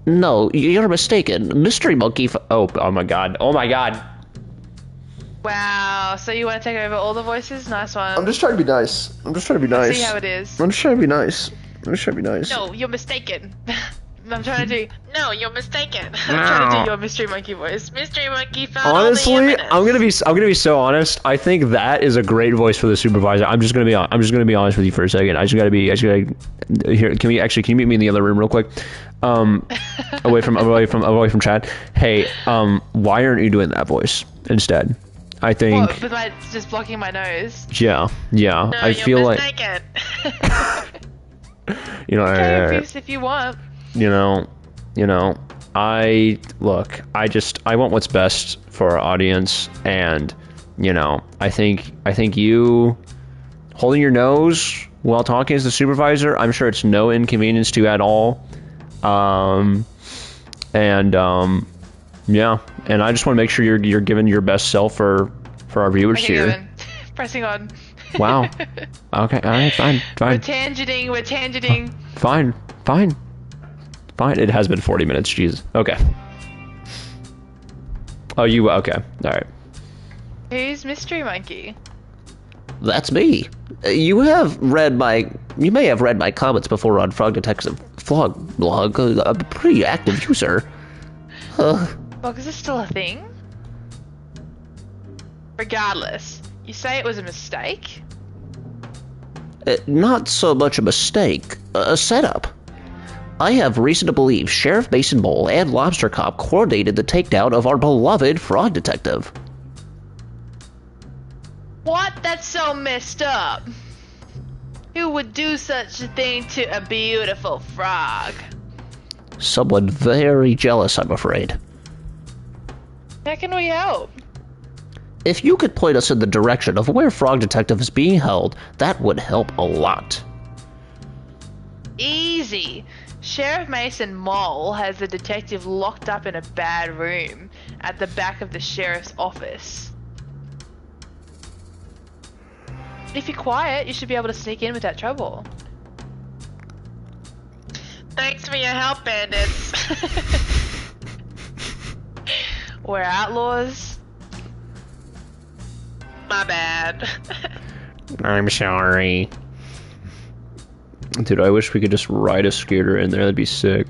No, you're mistaken. Mystery Monkey Oh my god. Oh my god. Wow, so you want to take over all the voices? Nice one. I'm just trying to be nice. I'm just trying to be nice. See how it is. I'm just trying to be nice. I'm just trying to be nice. No, you're mistaken. I'm trying to do. No, you're mistaken. I'm trying to do your Mystery Monkey voice. Mystery Monkey found all the Honestly, evidence. I'm gonna be so honest. I think that is a great voice for the supervisor. I'm just gonna be honest with you for a second. I just gotta here. Can you meet me in the other room real quick? Away from chat. Hey, why aren't you doing that voice instead? I think. What, with just blocking my nose. Yeah. No, I feel you're like. mistaken. You know, Okay, if you want. you know, I want what's best for our audience, and I think you holding your nose while talking as the supervisor, I'm sure it's no inconvenience to you at all. Yeah, and I just want to make sure you're giving your best self for our viewers Okay, here. Gavin. Pressing on. Wow. Okay, all right, fine. We're tangenting. Fine. It has been 40 minutes, jeez. Okay. Oh, okay. All right. Who's Mystery Monkey? That's me. You may have read my comments before on Frog Detective's vlog blog. I'm a pretty active user. Well, is this still a thing? Regardless, you say it was a mistake? Not so much a mistake, a setup. I have reason to believe Sheriff Mason Mole and Lobster Cop coordinated the takedown of our beloved Frog Detective. What? That's so messed up. Who would do such a thing to a beautiful frog? Someone very jealous, I'm afraid. How can we help? If you could point us in the direction of where Frog Detective is being held, that would help a lot. Easy. Sheriff Mason Mole has the detective locked up in a bad room at the back of the sheriff's office. If you're quiet, you should be able to sneak in without trouble. Thanks for your help, bandits. We're outlaws. My bad. I'm sorry. Dude, I wish we could just ride a scooter in there. That'd be sick.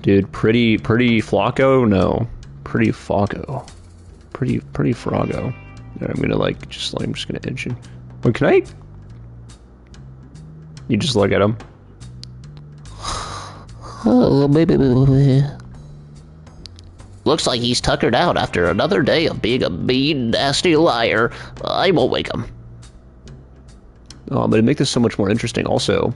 Dude, pretty Flocko? No. Pretty Foggo. Pretty Froggo. I'm gonna I'm just gonna inch in. Wait, can I? You just look at him. Oh, maybe. Looks like he's tuckered out after another day of being a mean, nasty liar. I won't wake him. Oh, but it'd make this so much more interesting also,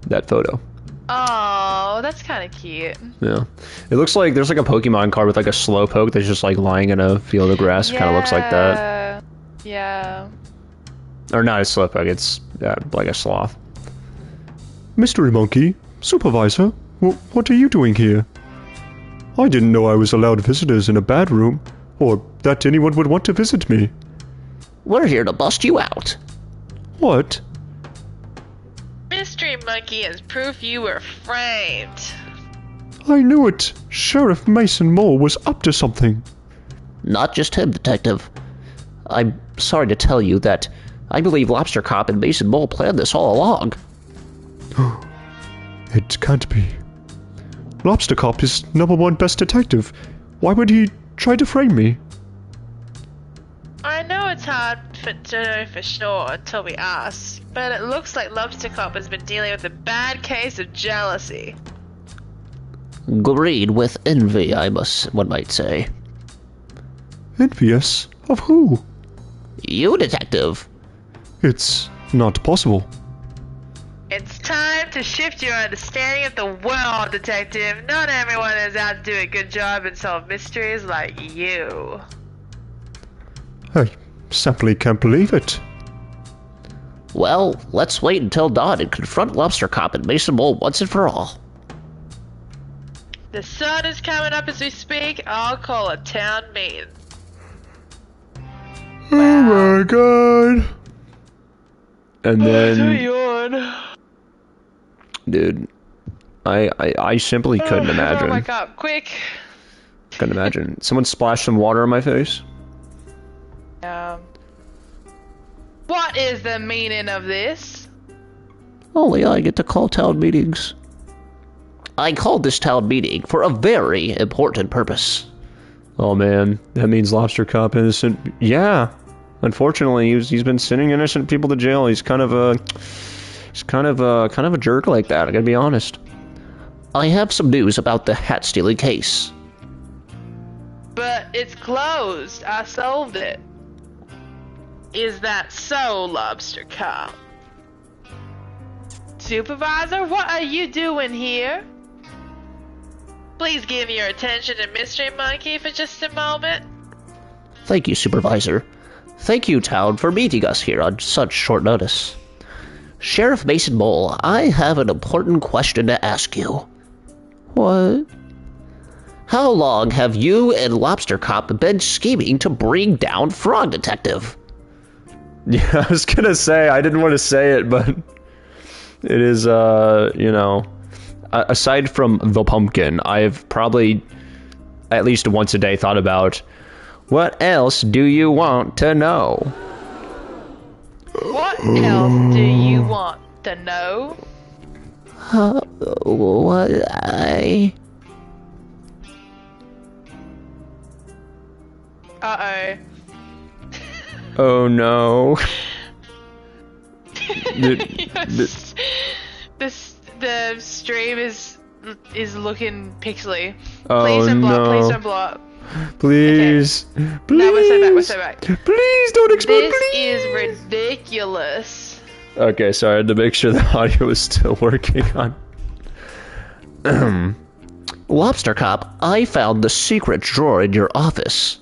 that photo. Oh, that's kind of cute. Yeah. It looks like there's like a Pokemon card with like a Slowpoke that's just like lying in a field of grass. It kind of looks like that. Yeah. Or not a Slowpoke, it's like a sloth. Mystery Monkey, Supervisor, what are you doing here? I didn't know I was allowed visitors in a bad room, or that anyone would want to visit me. We're here to bust you out. What? Mystery Monkey is proof you were framed. I knew it. Sheriff Mason Mole was up to something. Not just him, Detective. I'm sorry to tell you that I believe Lobster Cop and Mason Mole planned this all along. It can't be. Lobster Cop is #1 best detective. Why would he try to frame me? I know it's hard to know for sure until we ask, but it looks like Lobster Cop has been dealing with a bad case of jealousy. Green with envy, one might say. Envious? Of who? You, Detective. It's not possible. It's time to shift your understanding of the world, Detective. Not everyone is out to do a good job and solve mysteries like you. I simply can't believe it. Well, let's wait until dawn and confront Lobster Cop and Mason Mole once and for all. The sun is coming up as we speak. I'll call a town meeting. Oh my god. And then, yawn. dude, I simply couldn't imagine. Oh my god, quick. Couldn't imagine. Someone splashed some water on my face. What is the meaning of this? Only I get to call town meetings. I called this town meeting for a very important purpose. Oh man, that means Lobster Cop innocent. Yeah, unfortunately, he's been sending innocent people to jail. He's kind of a jerk like that. I gotta be honest. I have some news about the hat stealing case. But it's closed. I solved it. Is that so, Lobster Cop? Supervisor, what are you doing here? Please give your attention to Mystery Monkey for just a moment. Thank you, Supervisor. Thank you, Town, for meeting us here on such short notice. Sheriff Mason Mole, I have an important question to ask you. What? How long have you and Lobster Cop been scheming to bring down Frog Detective? Yeah, I was gonna say, I didn't want to say it, but it is, you know, aside from the pumpkin, I've probably at least once a day thought about, what else do you want to know? What else do you want to know? What I... Uh-oh. Oh no. The stream is looking pixely. Oh, Please don't blow up, no. please don't blow up. Please. Okay. Please. No, we're so back. Please don't explode, This please. is ridiculous. Okay, sorry, I had to make sure the audio was still working on. Lobster Cop, I found the secret drawer in your office.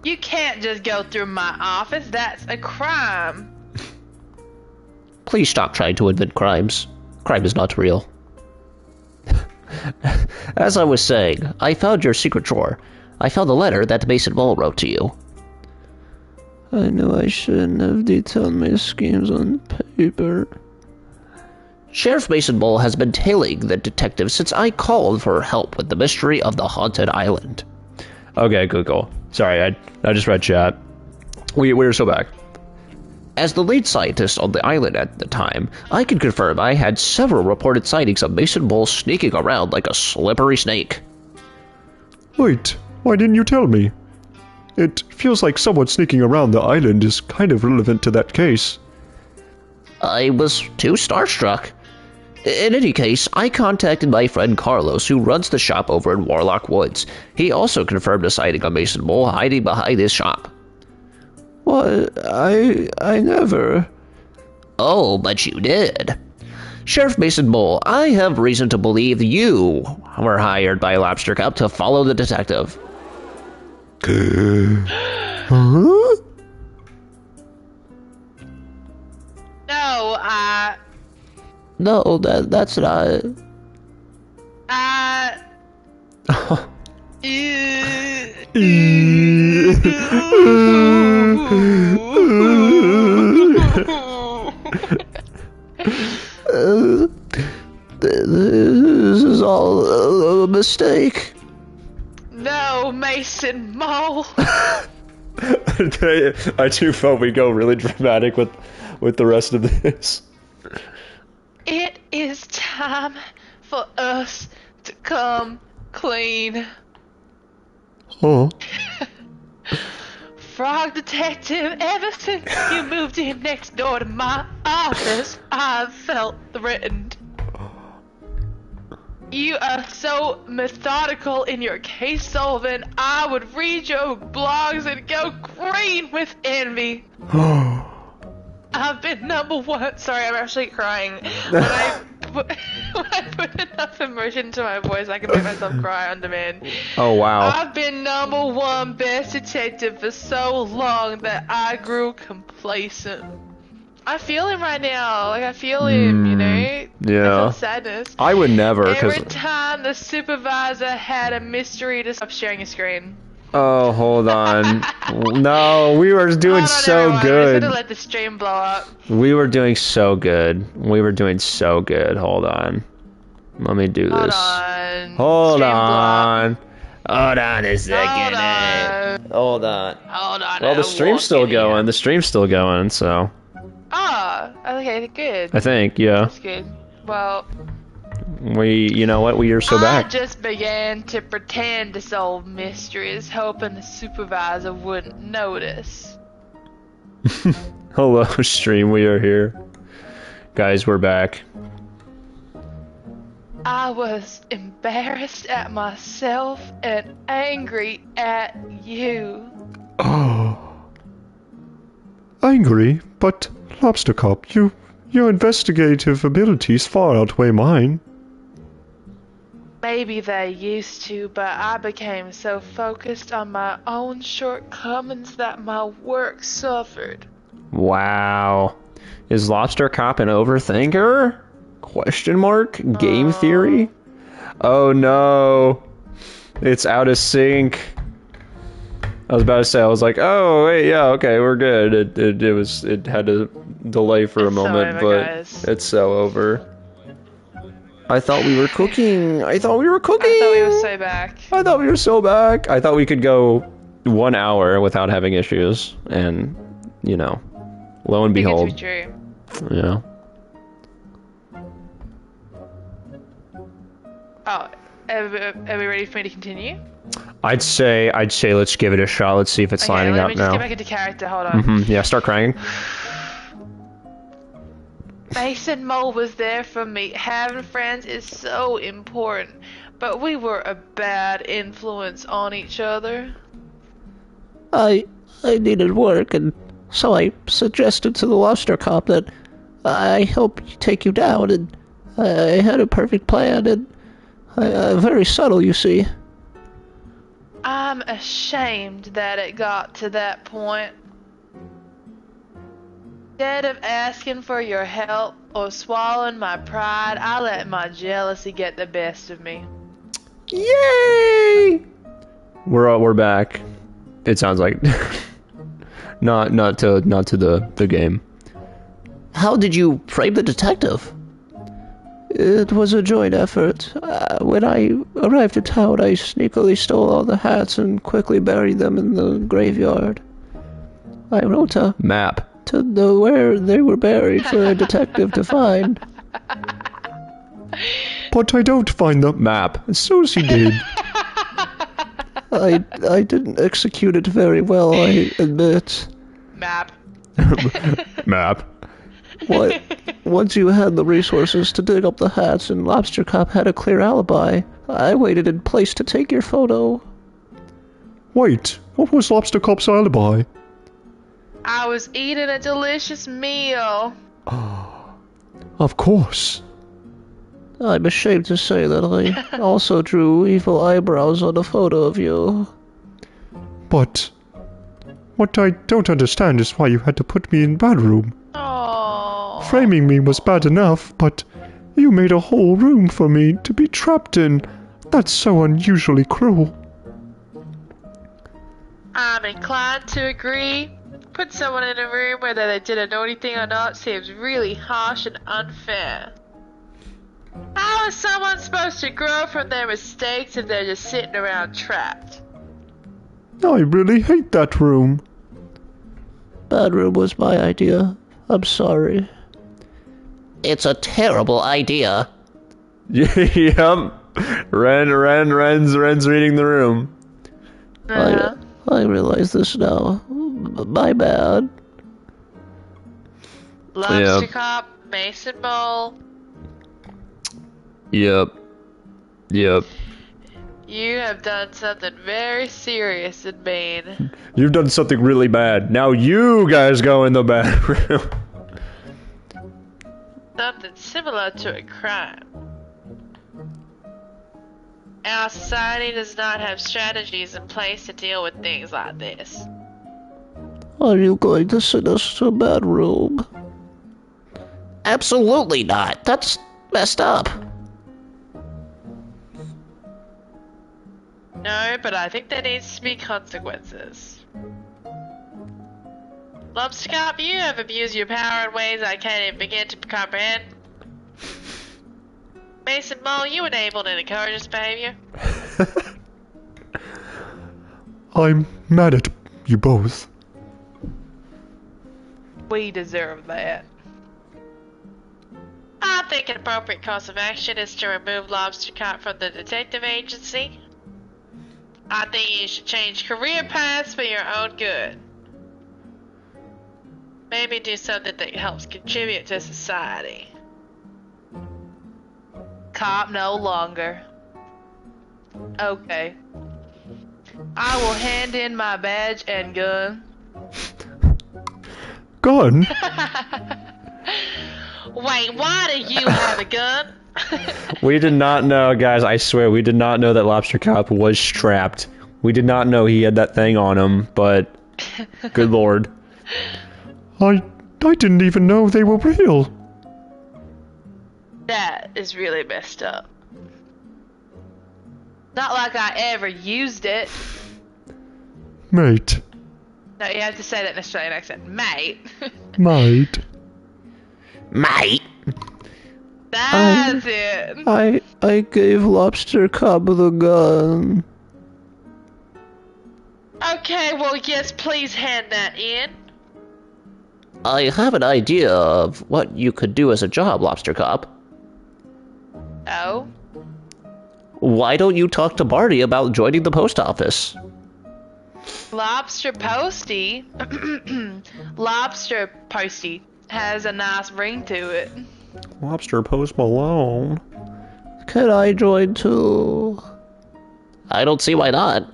You can't just go through my office. That's a crime. Please stop trying to invent crimes. Crime is not real. As I was saying, I found your secret drawer. I found the letter that Mason Mole wrote to you. I knew I shouldn't have detailed my schemes on paper. Sheriff Mason Mole has been tailing the detective since I called for help with the mystery of the haunted island. Okay, Google. Sorry, I just read chat. We're so back. As the lead scientist on the island at the time, I can confirm I had several reported sightings of Mason Mole sneaking around like a slippery snake. Wait, why didn't you tell me? It feels like someone sneaking around the island is kind of relevant to that case. I was too starstruck. In any case, I contacted my friend Carlos, who runs the shop over in Warlock Woods. He also confirmed a sighting of Mason Mole hiding behind his shop. What? I never... Oh, but you did. Sheriff Mason Mole, I have reason to believe you were hired by Lobster Cop to follow the detective. Huh? No, No, that's not... This is all a mistake. No, Mason Mole. I too felt we go really dramatic with the rest of this. It is time for us to come clean. Huh? Frog Detective, ever since you moved in next door to my office, I've felt threatened. You are so methodical in your case solving, I would read your blogs and go green with envy. I've been #1. Sorry, I'm actually crying. When I put enough emotion into my voice, I can make myself cry on demand. Oh, wow. I've been #1 best detective for so long that I grew complacent. I feel him right now. Like, I feel him, you know? I Yeah. feel sadness. I would never, Every because... time the supervisor had a mystery to stop sharing a screen. Oh, hold on. No, we were doing Hold on, so everyone. I'm just good. gonna let the stream blow up. We were doing so good. We were doing so good. Hold on. Let me do Hold this. on. Hold Stream blow up. on. Hold on a second. Hold on. Hold on. Hold on. Well, the stream's still going. The stream's still going, so... Oh, okay, good. I think, yeah. That's good. Well, You know what? We are so I back. just began to pretend to solve mysteries, hoping the supervisor wouldn't notice. Hello, stream. We are here. Guys, we're back. I was embarrassed at myself and angry at you. Oh. Angry? But, Lobster Cop, you Your investigative abilities far outweigh mine. Maybe they used to, but I became so focused on my own shortcomings that my work suffered. Wow. Is Lobster Cop an overthinker? Question mark? Game theory? Oh no. It's out of sync. I was about to say, I was like, oh, wait, yeah, okay, we're good. It had a delay for a moment, but it's so over. I thought we were cooking. I thought we were cooking. I thought we were so back. I thought we were so back. I thought we could go 1 hour without having issues, and, you know, lo and behold. True. Yeah. Oh, are we ready for me to continue? I'd say let's give it a shot. Let's see if it's lining up now. Let me just get back into character. Hold on. Yeah, start crying. Mason Mole was there for me. Having friends is so important, but we were a bad influence on each other. I needed work, and so I suggested to the Lobster Cop that I help take you down, and I had a perfect plan, and very subtle, you see. I'm ashamed that it got to that point. Instead of asking for your help or swallowing my pride, I let my jealousy get the best of me. Yay! We're back. It sounds like not to the game. How did you frame the detective? It was a joint effort. When I arrived in town, I sneakily stole all the hats and quickly buried them in the graveyard. I wrote a map to know where they were buried for a detective to find. But I don't find the map. Susie did. I didn't execute it very well, I admit. Map. Map. What? Once you had the resources to dig up the hats and Lobster Cop had a clear alibi, I waited in place to take your photo. Wait, what was Lobster Cop's alibi? I was eating a delicious meal. Of course. I'm ashamed to say that I also drew evil eyebrows on a photo of you. But what I don't understand is why you had to put me in bad room. Oh. Framing me was bad enough, but you made a whole room for me to be trapped in. That's so unusually cruel. I'm inclined to agree. Put someone in a room whether they did a naughty thing or not seems really harsh and unfair. How is someone supposed to grow from their mistakes if they're just sitting around trapped? I really hate that room. Bad room was my idea. I'm sorry. It's a terrible idea. Yep. Ren's reading the room. I realize this now. My bad. Lobster Cop, Mason Mole. Yep. You have done something very serious and mean. You've done something really bad. Now you guys go in the bathroom. Something similar to a crime. Our society does not have strategies in place to deal with things like this. Are you going to send us to a bad room? Absolutely not. That's messed up. No, but I think there needs to be consequences. Lobster Cop, you have abused your power in ways I can't even begin to comprehend. Mason Mole, you enabled and encouraged this behavior. I'm mad at you both. We deserve that. I think an appropriate course of action is to remove Lobster Cop from the detective agency. I think you should change career paths for your own good. Maybe do something that helps contribute to society. Cop no longer. Okay. I will hand in my badge and gun. Gun? Wait, why do you have a gun? We did not know, guys, I swear, we did not know that Lobster Cop was strapped. We did not know he had that thing on him, but good lord. I didn't even know they were real. That is really messed up. Not like I ever used it. Mate. No, you have to say that in Australian accent. Mate. Mate. Mate! That's it. I gave Lobster Cub the gun. Okay, well, yes, please hand that in. I have an idea of what you could do as a job, Lobster Cop. Oh? Why don't you talk to Barney about joining the post office? Lobster Posty. Lobster Posty has a nice ring to it. Lobster Post Malone. Can I join too? I don't see why not.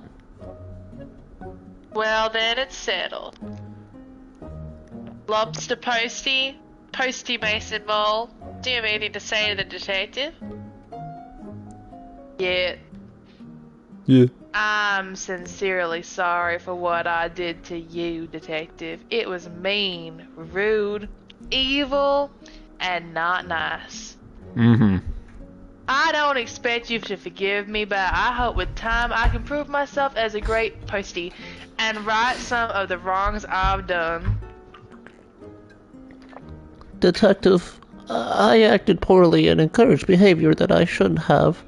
Well, then it's settled. Lobster Posty, Posty Mason Mole, do you have anything to say to the detective? Yeah. Yeah. I'm sincerely sorry for what I did to you, detective. It was mean, rude, evil, and not nice. Mm-hmm. I don't expect you to forgive me, but I hope with time I can prove myself as a great postie and right some of the wrongs I've done. Detective, I acted poorly and encouraged behavior that I shouldn't have.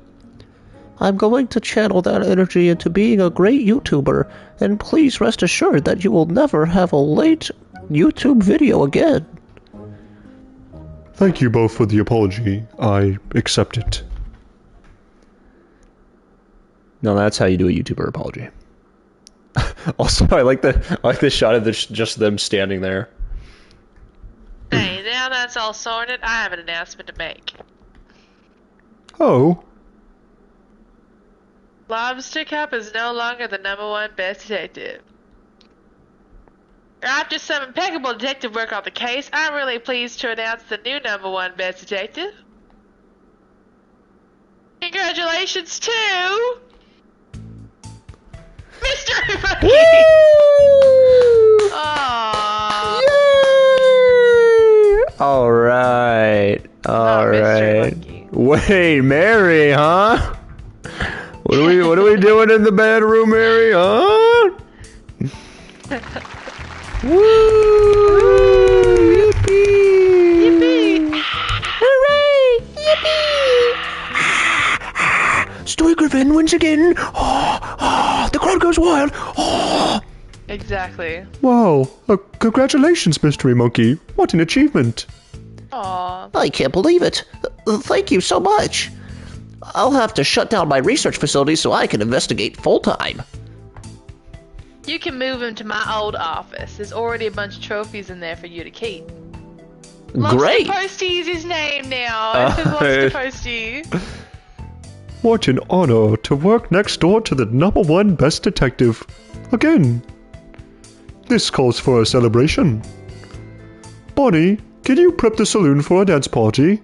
I'm going to channel that energy into being a great YouTuber, and please rest assured that you will never have a late YouTube video again. Thank you both for the apology. I accept it. No, that's how you do a YouTuber apology. Also, I like the shot of just them standing there. Hey, now that's all sorted, I have an announcement to make. Oh. Lobster Cup is no longer the #1 best detective. After some impeccable detective work on the case, I'm really pleased to announce the new #1 best detective. Congratulations to Mr. Monkey! Aww. Yay! Alright. Alright. Wait, Mary, huh? What are we doing in the bedroom, Mary, huh? Woo! Yippee! Yippee! Hooray! Yippee! Story Griffin wins again! The crowd goes wild! Exactly. Wow. Congratulations, Mystery Monkey. What an achievement. Aww. I can't believe it. Thank you so much. I'll have to shut down my research facility so I can investigate full-time. You can move him to my old office. There's already a bunch of trophies in there for you to keep. Great! Lobster Posty is his name now. This is Lobster Posty. What an honor to work next door to the #1 best detective. Again. This calls for a celebration. Bonnie, can you prep the saloon for a dance party?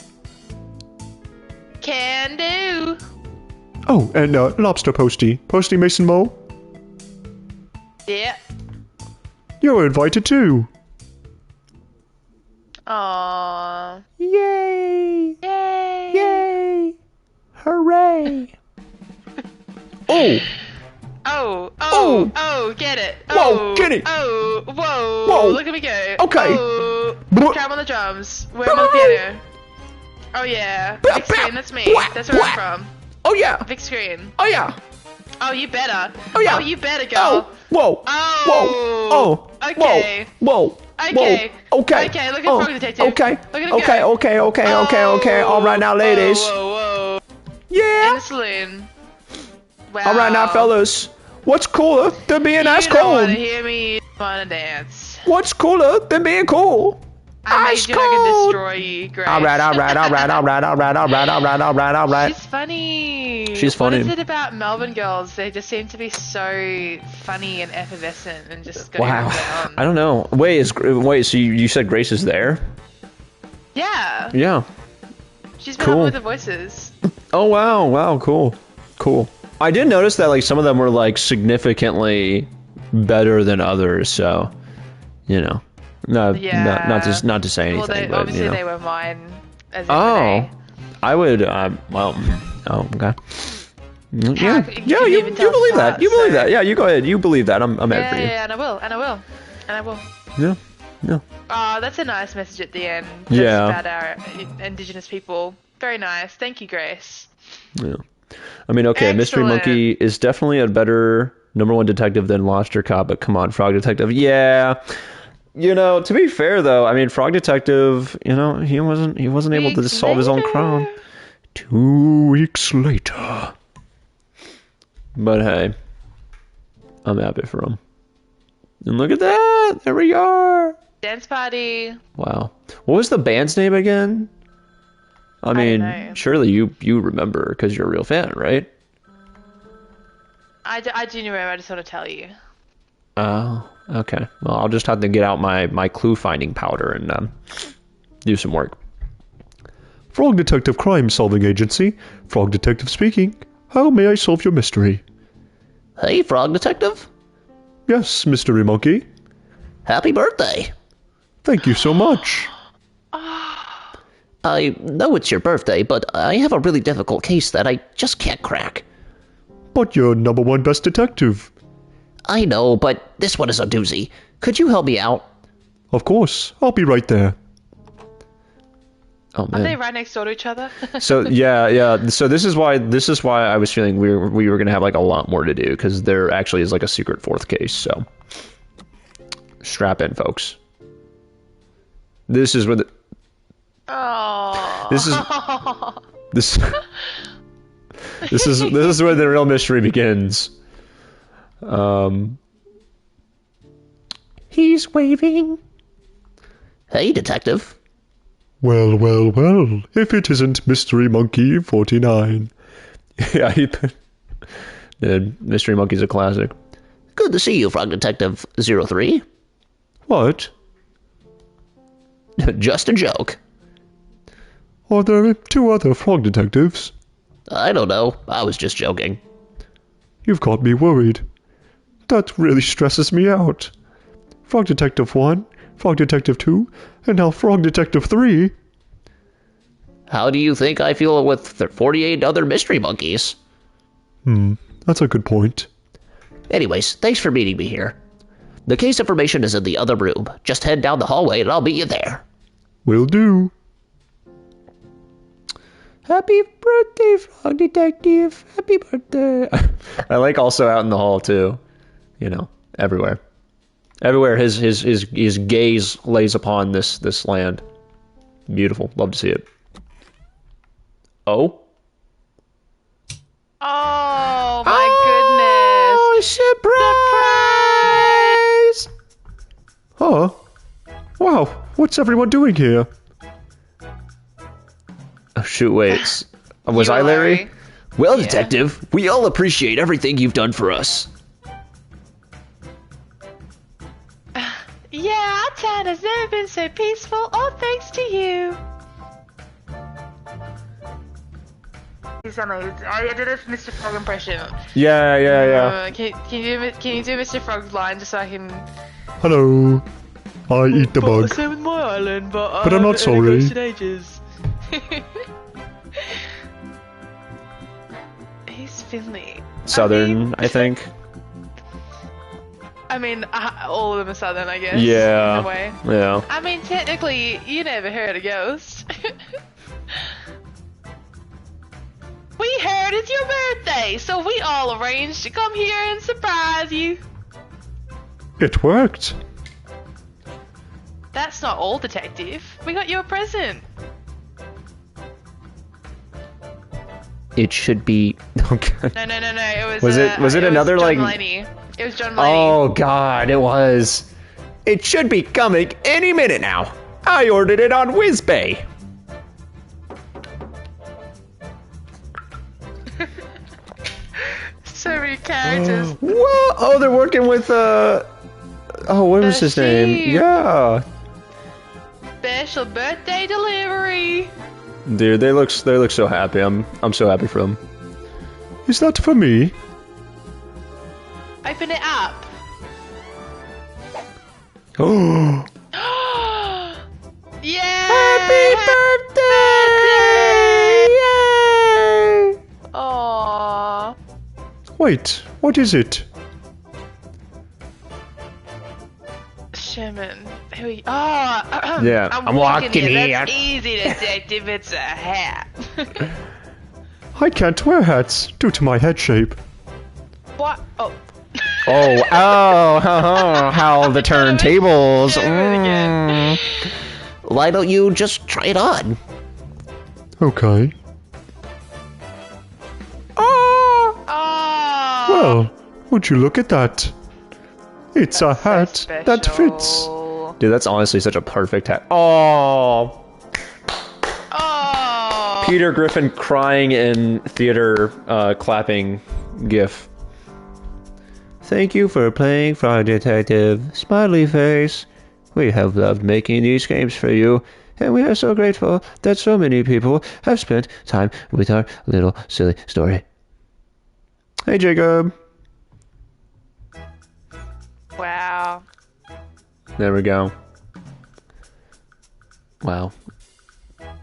Can do. Oh, and Lobster Posty. Posty Mason Mole? Yeah. You're invited too. Aww. Yay! Yay. Yay! Hooray! Oh, get it. Whoa, get it. Oh, whoa. Whoa. Look at me go. Okay. Oh, drum on the drums. Where am I on the piano? Oh yeah. Big screen, that's me. That's where I'm from. Oh yeah. Big screen. Oh yeah. Oh, you better. Oh yeah. Oh, you better go. Oh. Whoa. Oh. Whoa. Okay. Whoa. Okay. Whoa. Okay. Okay, look at Frog Detective. Okay. Look at him Okay. go. Okay. All right now, ladies. Whoa. Yeah. In the saloon. Wow. All right now, fellas. What's cooler than being ice You don't cold? want to hear me want to dance. What's cooler than being cool? I Ice made you, I can cold. destroy you, Grace. All right. She's funny. She's funny. What is it about Melbourne girls? They just seem to be so funny and effervescent and just going Wow. down. I don't know. Wait, so you said Grace is there? Yeah. Yeah. She's been Cool. helping with the voices. Oh wow, cool. I did notice that like some of them were like significantly better than others, so you know, not to say anything, Well, but obviously you know. they were mine. As Oh, I would. Well, oh, okay. Yeah, Heck, yeah, couldn't you even tell believe us that. apart, You believe so- that. Yeah, you go ahead. You believe that. I'm happy for you. Yeah, and I will. Yeah, yeah. Oh, that's a nice message at the end. Yeah. About our Indigenous people. Very nice. Thank you, Grace. Yeah. I mean, okay, Mystery Excellent. Monkey is definitely a better #1 detective than Lobster Cop, but come on, Frog Detective. Yeah. You know, to be fair though, I mean, Frog Detective, you know, he wasn't able to Weeks solve his own later. crime. 2 weeks later. But hey, I'm happy for him. And look at that! There we are! Dance party. Wow. What was the band's name again? I don't mean, know. surely you remember because you're a real fan, right? I do remember. I just want to tell you. Oh, okay. Well, I'll just have to get out my clue finding powder and do some work. Frog Detective Crime Solving Agency. Frog Detective speaking. How may I solve your mystery? Hey, Frog Detective. Yes, Mystery Monkey. Happy birthday. Thank you so much. I know it's your birthday, but I have a really difficult case that I just can't crack. But you're #1 best detective. I know, but this one is a doozy. Could you help me out? Of course, I'll be right there. Oh Are they man. right next door to each other? So yeah. So this is why I was feeling we were gonna have like a lot more to do because there actually is like a secret fourth case. So strap in, folks. This is where the Oh. this is this this is where the real mystery begins. He's waving. Hey, Detective. Well, if it isn't Mystery Monkey 49. Yeah, the Mystery Monkey's a classic. Good to see you, Frog Detective 03. What? Just a joke. Are there 2 other frog detectives? I don't know. I was just joking. You've got me worried. That really stresses me out. Frog Detective 1, Frog Detective 2, and now Frog Detective 3. How do you think I feel with the 48 other mystery monkeys? That's a good point. Anyways, thanks for meeting me here. The case information is in the other room. Just head down the hallway and I'll meet you there. Will do. Happy birthday, Frog Detective. Happy birthday. I like also out in the hall too. You know, everywhere. Everywhere his gaze lays upon this land. Beautiful. Love to see it. Oh? Oh my Surprise! Oh. Wow, what's everyone doing here? Oh, shoot, wait. Was You I were Larry? Larry. Well, Yeah. Detective, we all appreciate everything you've done for us. goodness. Yeah, our town has never been so peaceful. All thanks to you. I did a Mr. Frog impression. Yeah. Can you do Mr. Frog's line just so I can? Hello. I eat the bug. Same with my island, but I'm not sorry. ghosted ages. He's Finley. Southern, I think. I mean, all of them are southern, I guess. Yeah. In a way. Yeah. I mean, technically, you never heard a ghost. We heard it's your birthday, so we all arranged to come here and surprise you. It worked. That's not all, Detective. We got you a present. It should be. Okay. No. It Was it another, John like- Mulaney. It was John Mulaney. Oh God, it was. It should be coming any minute now. I ordered it on WhizBay. So many characters. Whoa! Oh, they're working with Oh, what was his name? sheep. Yeah. special birthday delivery. Dude, they look so happy. I'm so happy for them. Is that for me? Open it up. Oh, Yay! Happy birthday! Yay! Aww. wait, what is it? Sherman. Here we Oh, Yeah, I'm walking here. That's easy, detective. It's a hat. I can't wear hats due to my head shape. What? Oh. Oh, how the turntables. Why don't you just try it on? Okay. Oh. Well, would you look at that? It's a hat that fits. Dude, that's honestly such a perfect hat. Oh, Oh. Peter Griffin crying in theater, clapping gif. Thank you for playing Fraud Detective. Smiley face. We have loved making these games for you, and we are so grateful that so many people have spent time with our little silly story. Hey, Jacob. Wow. There we go. Wow.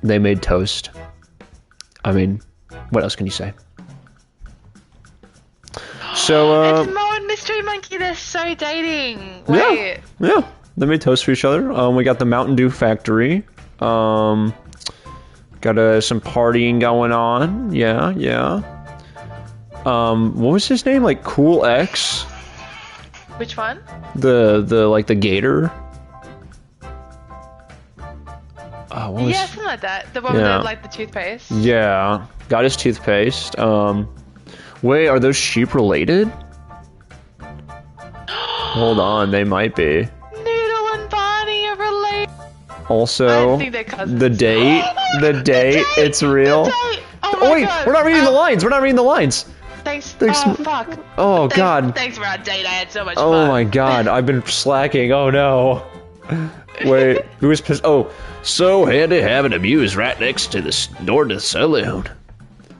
They made toast. I mean, what else can you say? So, It's Mo and Mystery Monkey. They're so dating. Wait. yeah. They made toast for each other. We got the Mountain Dew factory. Got some partying going on. Yeah. What was his name? Like Cool X? Which one? The gator. What was... Yeah, something like that. The one Yeah. with like the toothpaste. Yeah, got his toothpaste. Wait, are those sheep related? Hold on, they might be. Noodle and Barney are related. Also, I think they're cousins. the date, the date, it's real. The date. Oh Oh my wait, God. we're not reading the lines. We're not reading the lines. Thanks. Thanks. Oh fuck. Oh Thanks- God. Thanks for our date. I had so much Oh fun. my God, I've been slacking. Oh no. Wait, who was pissed? Oh, so handy having a muse right next to the door to the saloon.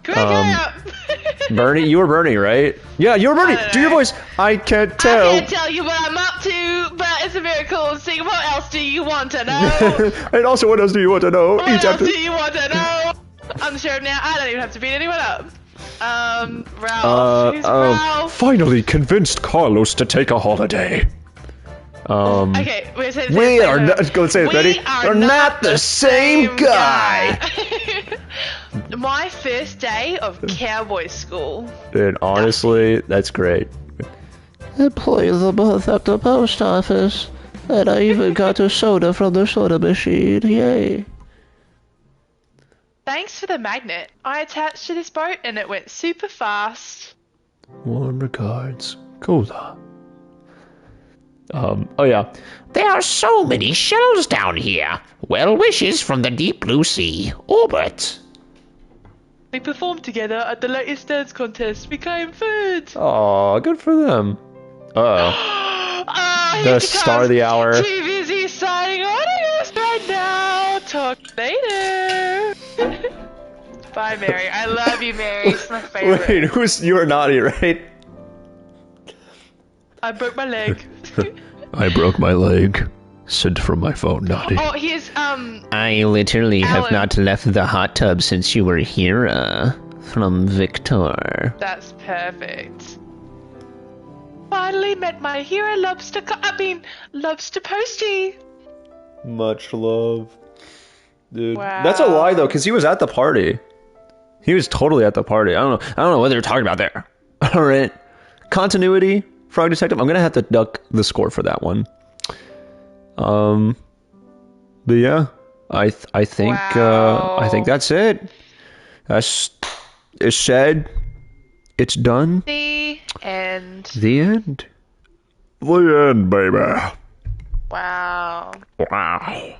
Quick up. Bernie, you were Bernie, right? Yeah, you were Bernie. don't Do your know. voice. I can't I tell. can't tell you what I'm up to, but it's a miracle. See, what else do you want to know? And also, what else do you want to know? What Each else after. do you want to know? I'm the sheriff now. I don't even have to beat anyone up. Ralph. Who's Ralph? Finally convinced Carlos to take a holiday. Okay, we're saying We are not. Go say it, ready? We're not the same guy. My first day of cowboy school. Dude, honestly, that's great. I play them both at the post office, and I even got a soda from the soda machine. Yay! Thanks for the magnet. I attached to this boat and it went super fast. Warm regards, Cola. Oh yeah. There are so many shells down here. Well wishes from the deep blue sea. Orbit. We performed together at the latest dance contest. We came third. Aw, good for them. Uh-oh. Oh, The star of the hour. Too busy signing autographs right now. Talk later. Bye, Mary. I love you, Mary. It's my favorite. Wait, you are naughty, right? I broke my leg. I broke my leg. Sent from my phone, naughty. Oh, here's I literally have Alan. not left the hot tub since you were here, from Victor. That's perfect. Finally met my hero lobster postie. Much love. Dude. Wow. That's a lie, though, because he was at the party. He was totally at the party. I don't know what they're talking about there. Alright. Continuity, Frog Detective. I'm gonna have to duck the score for that one. But yeah. I think Wow. I think that's it. It's said. It's done. The end. The end. The end, baby. Wow. Wow.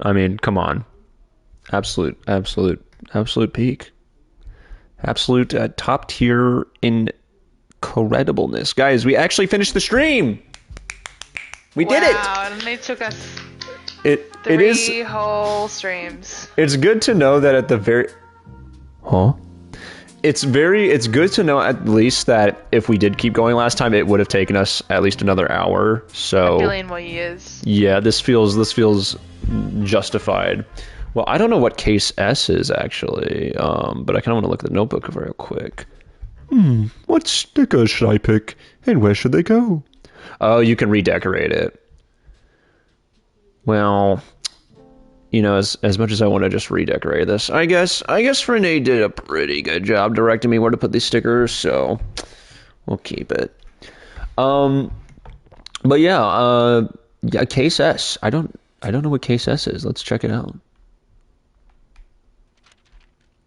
I mean, come on. Absolute peak. Absolute top tier incredibleness. Guys, we actually finished the stream. We did it. Wow, and it took us it is 3 whole streams. It's good to know that at the very It's good to know at least that if we did keep going last time, it would have taken us at least another hour. So 1 billion more years. Yeah, this feels justified. Well, I don't know what case S is actually, but I kind of want to look at the notebook real quick. What stickers should I pick, and where should they go? Oh, you can redecorate it. Well, you know, as much as I want to just redecorate this, I guess Renee did a pretty good job directing me where to put these stickers, so we'll keep it. But yeah, case S. I don't know what case S is. Let's check it out.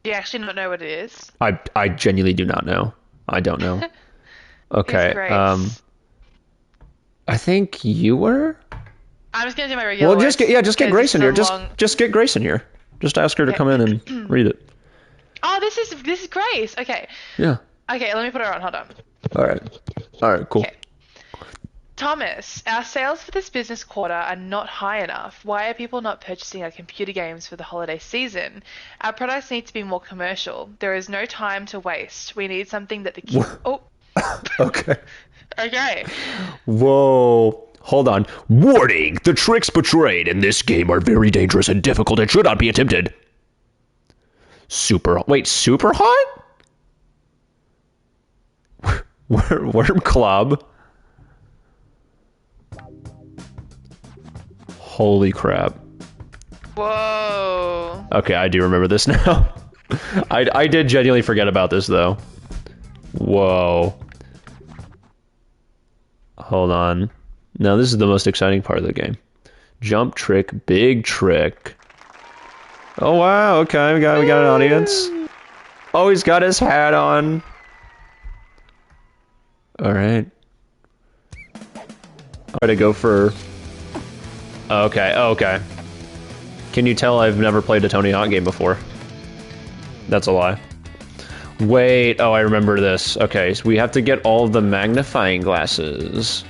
Do you actually not know what it is? I genuinely do not know. I don't know. Okay. I think you were. I'm just gonna do my regular. Well, just get Grace in here. Just get Grace in here. Just ask her to come in and read it. Oh, this is Grace. Okay. Yeah. Okay, let me put her on. Hold on. All right. Cool. Okay. Thomas, our sales for this business quarter are not high enough. Why are people not purchasing our computer games for the holiday season? Our products need to be more commercial. There is no time to waste. We need something that the kids... Oh. Okay. Okay. Whoa. Hold on. Warning! The tricks portrayed in this game are very dangerous and difficult and should not be attempted. Super hot? Worm Club? Holy crap. Whoa. Okay, I do remember this now. I did genuinely forget about this, though. Whoa. Hold on. Now, this is the most exciting part of the game. Jump trick, big trick. Oh, wow. Okay, we got an audience. Oh, he's got his hat on. All right. I'm going to go for... Okay. Can you tell I've never played a Tony Hawk game before? That's a lie. Wait, I remember this. Okay, so we have to get all of the magnifying glasses.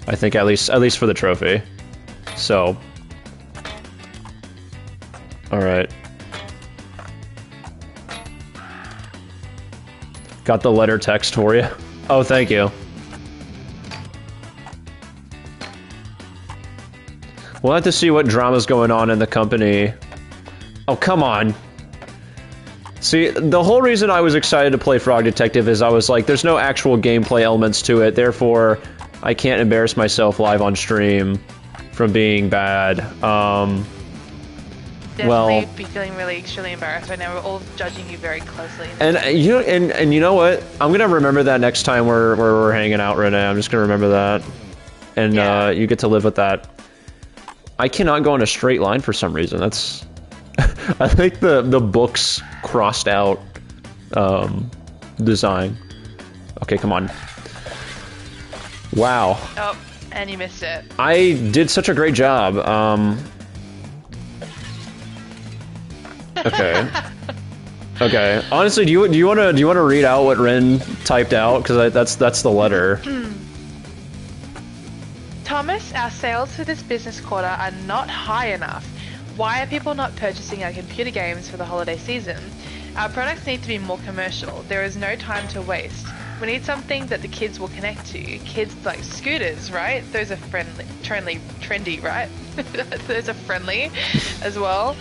I think at least for the trophy. So. Alright. Got the letter text for you. Oh, thank you. We'll have to see what drama's going on in the company. Oh, come on. See, the whole reason I was excited to play Frog Detective is I was like, there's no actual gameplay elements to it, therefore I can't embarrass myself live on stream from being bad. Definitely be feeling really extremely embarrassed right now. We're all judging you very closely. And you know what? I'm gonna remember that next time we're hanging out, Renee. I'm just gonna remember that, and you get to live with that. I cannot go in a straight line for some reason. That's I think the book's crossed out design. Okay, come on. Wow. Oh, and you missed it. I did such a great job. Okay. Okay. Honestly, do you want to read out what Ren typed out, because that's the letter. Thomas, our sales for this business quarter are not high enough. Why are people not purchasing our computer games for the holiday season? Our products need to be more commercial. There is no time to waste. We need something that the kids will connect to. Kids like scooters, right? Those are trendy, right? Those are friendly as well.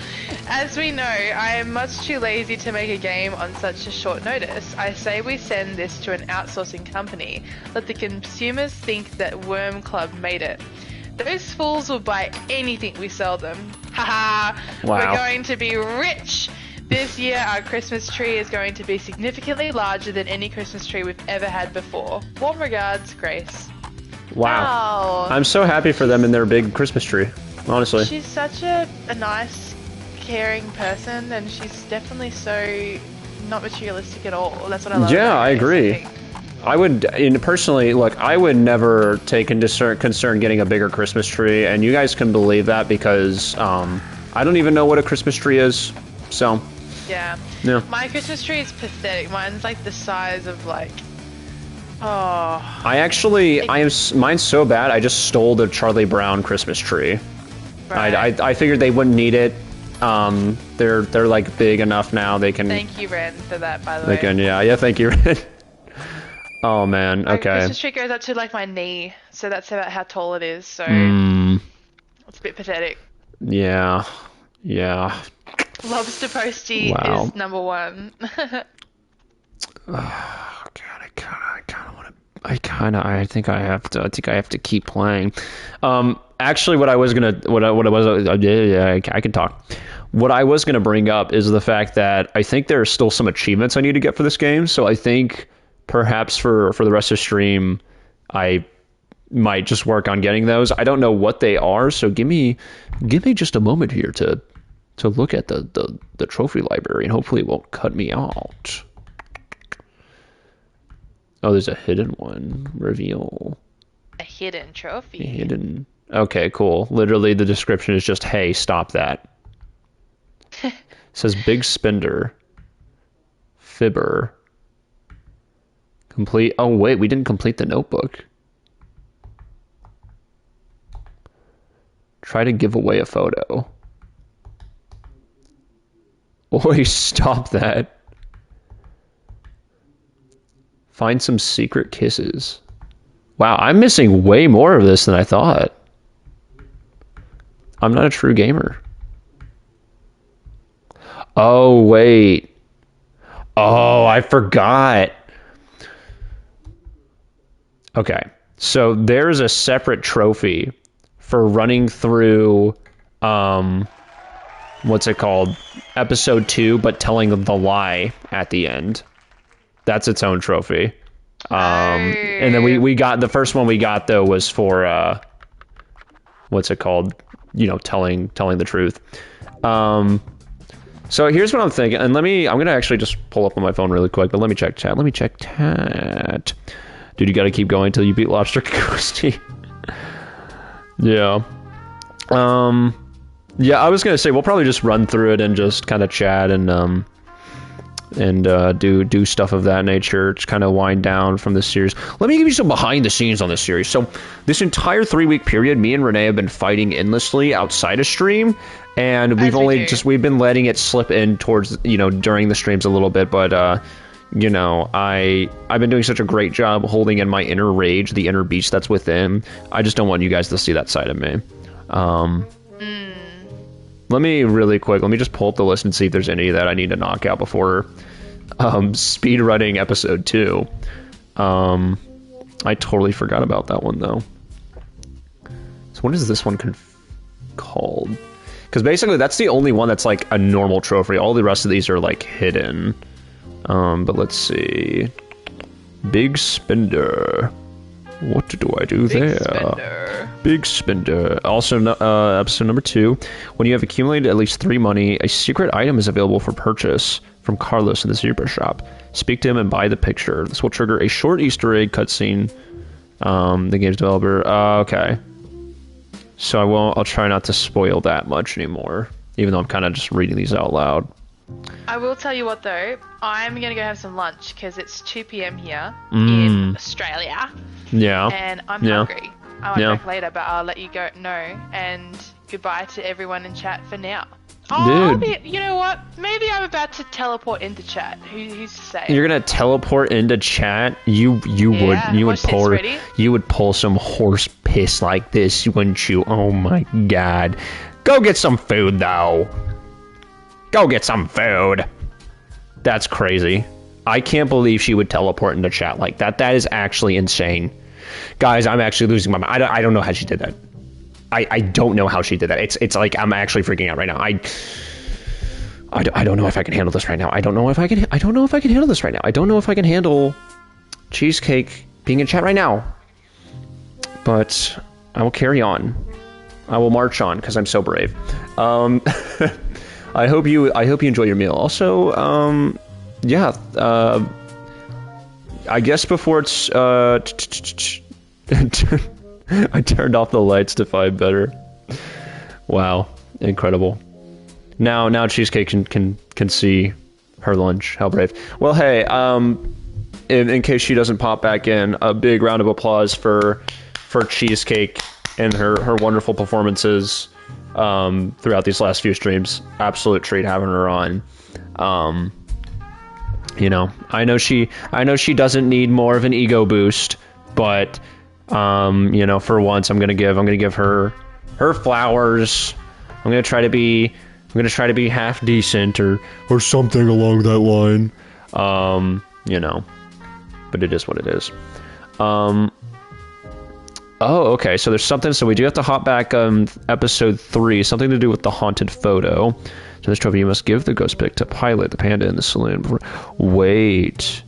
As we know, I am much too lazy to make a game on such a short notice. I say we send this to an outsourcing company. Let the consumers think that Worm Club made it. Those fools will buy anything we sell them. Haha! Wow. We're going to be rich! This year, our Christmas tree is going to be significantly larger than any Christmas tree we've ever had before. Warm regards, Grace. Wow. I'm so happy for them and their big Christmas tree, honestly. She's such a nice, caring person, and she's definitely so not materialistic at all. That's what I love. Yeah, I agree. I would, personally, look, I would never take into concern getting a bigger Christmas tree, and you guys can believe that because I don't even know what a Christmas tree is, so... Yeah. My Christmas tree is pathetic. Mine's like the size of like... Oh. Mine's so bad, I just stole the Charlie Brown Christmas tree. Right. I figured they wouldn't need it. They're like big enough now. They can. Thank you, Ren, for that, by the They way. can. Yeah. Thank you. Oh man. My Okay. Christmas tree goes up to like my knee, so that's about how tall it is. So it's a bit pathetic. Yeah. Yeah. Lobster posty Wow. is number one. Oh God, I think I have to keep playing. Actually, what I was gonna, I can talk. What I was gonna bring up is the fact that I think there are still some achievements I need to get for this game. So I think perhaps for the rest of stream, I might just work on getting those. I don't know what they are, so give me just a moment here to look at the trophy library, and hopefully it won't cut me out. Oh, there's a hidden one. Reveal. A hidden trophy. Hidden. Okay, cool. Literally, the description is just, hey, stop that. It says big spender. Fibber. Complete. Oh, wait, we didn't complete the notebook. Try to give away a photo. Oi, stop that. Find some secret kisses. Wow, I'm missing way more of this than I thought. I'm not a true gamer. Oh, wait. Oh, I forgot. Okay, so there's a separate trophy for running through, what's it called? Episode 2, but telling the lie at the end. That's its own trophy. And then we got, the first one we got though was for, what's it called? You know, telling the truth. So here's what I'm thinking, and I'm gonna actually just pull up on my phone really quick, but let me check chat. Dude, you gotta keep going until you beat Lobster Ghosty. Yeah. Yeah, I was gonna say we'll probably just run through it and just kind of chat and do stuff of that nature. Just kind of wind down from this series. Let me give you some behind the scenes on this series. So this entire 3-week period, me and Renee have been fighting endlessly outside of stream, and we've been letting it slip in towards, you know, during the streams a little bit, but you know, I've been doing such a great job holding in my inner rage, the inner beast that's within. I just don't want you guys to see that side of me. Let me just pull up the list and see if there's any that I need to knock out before speedrunning episode 2. I totally forgot about that one though. So what is this one called? Because basically that's the only one that's like a normal trophy. All the rest of these are like hidden. But let's see. Big spender. What do I do there? Spender. Big spender. Also, episode number 2. When you have accumulated at least 3 money, a secret item is available for purchase from Carlos in the zebra shop. Speak to him and buy the picture. This will trigger a short Easter egg cutscene. The game's developer. Okay. So I'll try not to spoil that much anymore, even though I'm kind of just reading these out loud. I will tell you what though, I'm gonna go have some lunch because it's 2 p.m. here in Australia. Yeah. And I'm hungry. I might back later, but I'll let you know. And goodbye to everyone in chat for now. Oh, you know what? Maybe I'm about to teleport into chat. Who's to say? You're gonna teleport into chat? You would pull some horse piss like this, wouldn't you? Oh my god. Go get some food though. Go get some food. That's crazy. I can't believe she would teleport into chat like that. That is actually insane. Guys, I'm actually losing my mind. I don't know how she did that. I don't know how she did that. It's like I'm actually freaking out right now. I don't know if I can handle this right now. I don't know if I can handle this right now. I don't know if I can handle Cheesecake being in chat right now. But I will carry on. I will march on because I'm so brave. I hope you enjoy your meal. Also, I guess before it's I turned off the lights to find better. Wow, incredible. Now Cheesecake can see her lunch. How brave. Well, hey, in case she doesn't pop back in, a big round of applause for Cheesecake and her wonderful performances throughout these last few streams. Absolute treat having her on. You know, I know she doesn't need more of an ego boost, but you know, for once I'm gonna give her flowers. I'm gonna try to be half decent or something along that line. you know, but it is what it is. Oh, okay, so there's something, so we do have to hop back, episode 3, something to do with the haunted photo. So this trophy you must give the ghost pic to Pilot, the panda in the saloon. Wait.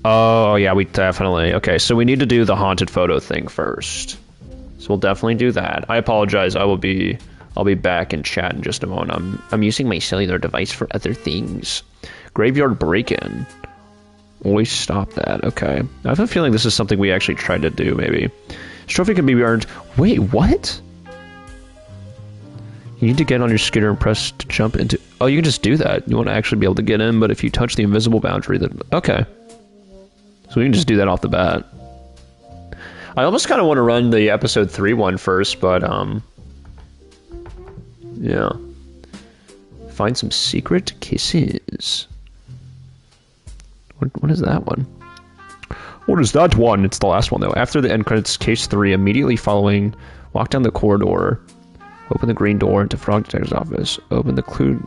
Oh, yeah, we definitely, okay, so we need to do the haunted photo thing first. So we'll definitely do that. I apologize, I'll be back in chat in just a moment. I'm using my cellular device for other things. Graveyard break-in. Always stop that, okay. I have a feeling this is something we actually tried to do, maybe. This trophy can be earned. Wait, what? You need to get on your scooter and press to jump into. Oh, you can just do that. You want to actually be able to get in, but if you touch the invisible boundary, then okay. So we can just do that off the bat. I almost kind of want to run the episode 3 one first, but yeah. Find some secret kisses. What is that one? What is that one? It's the last one, though. After the end credits, case 3, immediately following, walk down the corridor, open the green door into Frog Detective's office, open the clue,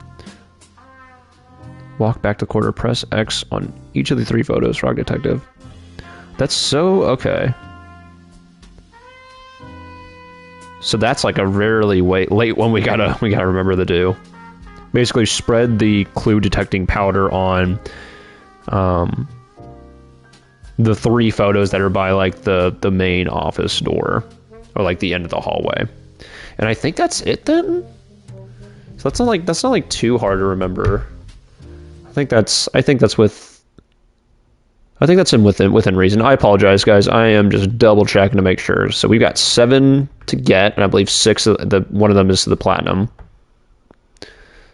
walk back to the corridor, press X on each of the 3 photos, Frog Detective. That's so, okay. So that's like a rarely late one we gotta remember to do. Basically, spread the clue detecting powder on the 3 photos that are by like the main office door or like the end of the hallway. And I think that's it then. So that's not like too hard to remember. I think that's within reason. I apologize, guys. I am just double checking to make sure. So we've got 7 to get, and I believe 6 of one of them is the platinum.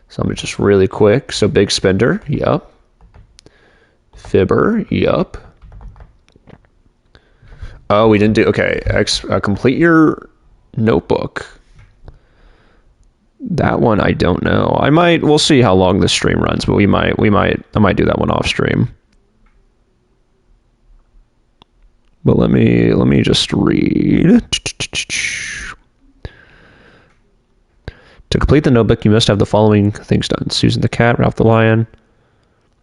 So I'm just really quick. So big spender, yup. Fibber, yup. Oh, we didn't do, okay. Complete your notebook. That one I don't know. We'll see how long this stream runs, but I might do that one off stream. But let me just read. To complete the notebook, you must have the following things done. Susan the cat, Ralph the lion.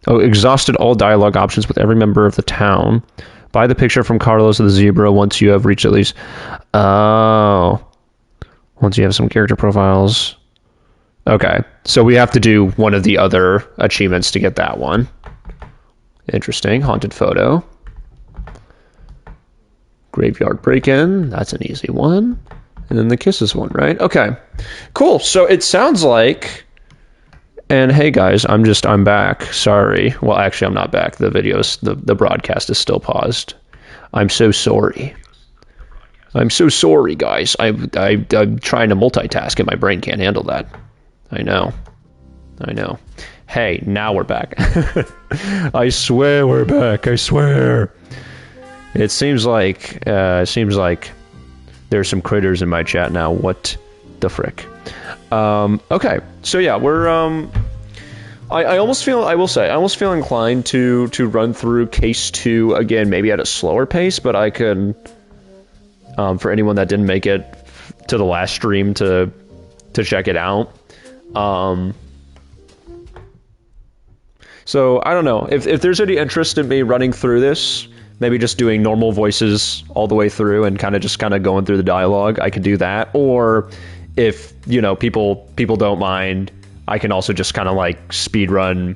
Oh, exhausted all dialogue options with every member of the town. Buy the picture from Carlos the zebra once you have reached at least... Oh. Once you have some character profiles. Okay, so we have to do one of the other achievements to get that one. Interesting. Haunted photo. Graveyard break-in. That's an easy one. And then the kisses one, right? Okay. Cool. So it sounds like... And hey guys, I'm back. Sorry. Well, actually, I'm not back. The broadcast is still paused. I'm so sorry. I'm so sorry, guys. I'm trying to multitask and my brain can't handle that. I know. Hey, now we're back. I swear we're back. I swear. It seems like there's some critters in my chat now. What the frick? Okay, so yeah, we're I almost feel inclined to run through case 2 again, maybe at a slower pace, but I could for anyone that didn't make it to the last stream to check it out. So I don't know if there's any interest in me running through this, maybe just doing normal voices all the way through and kind of going through the dialogue. I could do that, or if people don't mind, I can also just kind of like speed run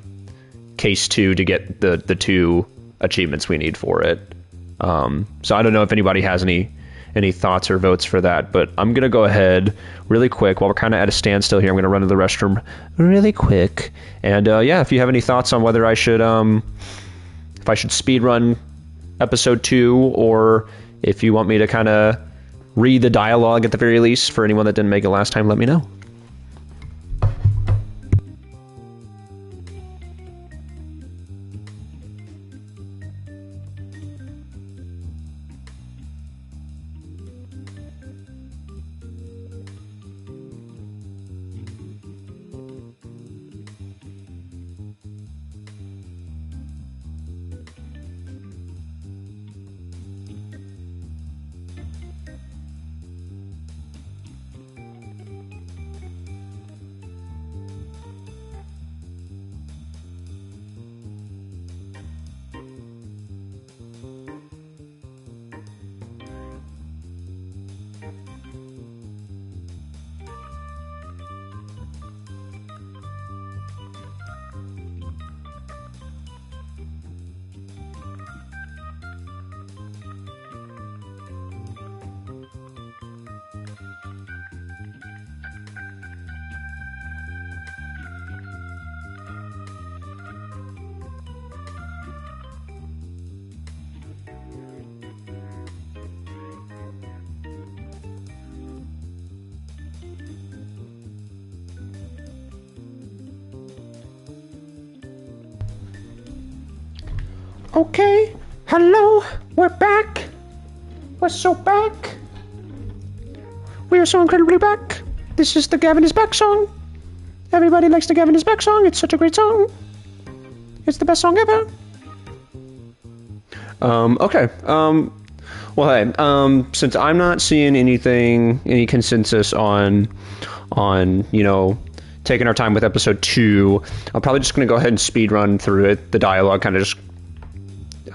case 2 to get the 2 achievements we need for it. So I don't know if anybody has any thoughts or votes for that, but I'm gonna go ahead really quick while we're kind of at a standstill here. I'm gonna run to the restroom really quick, and yeah, if you have any thoughts on whether I should if I should speed run episode 2, or if you want me to kind of read the dialogue at the very least for anyone that didn't make it last time, let me know. Okay, hello, we're back. We're so back. We are so incredibly back. This is the Gavin is Back song. Everybody likes the Gavin is Back song. It's such a great song. It's the best song ever. Okay. Well, hey, since I'm not seeing any consensus on, taking our time with episode 2, I'm probably just going to go ahead and speed run through it. The dialogue kind of just,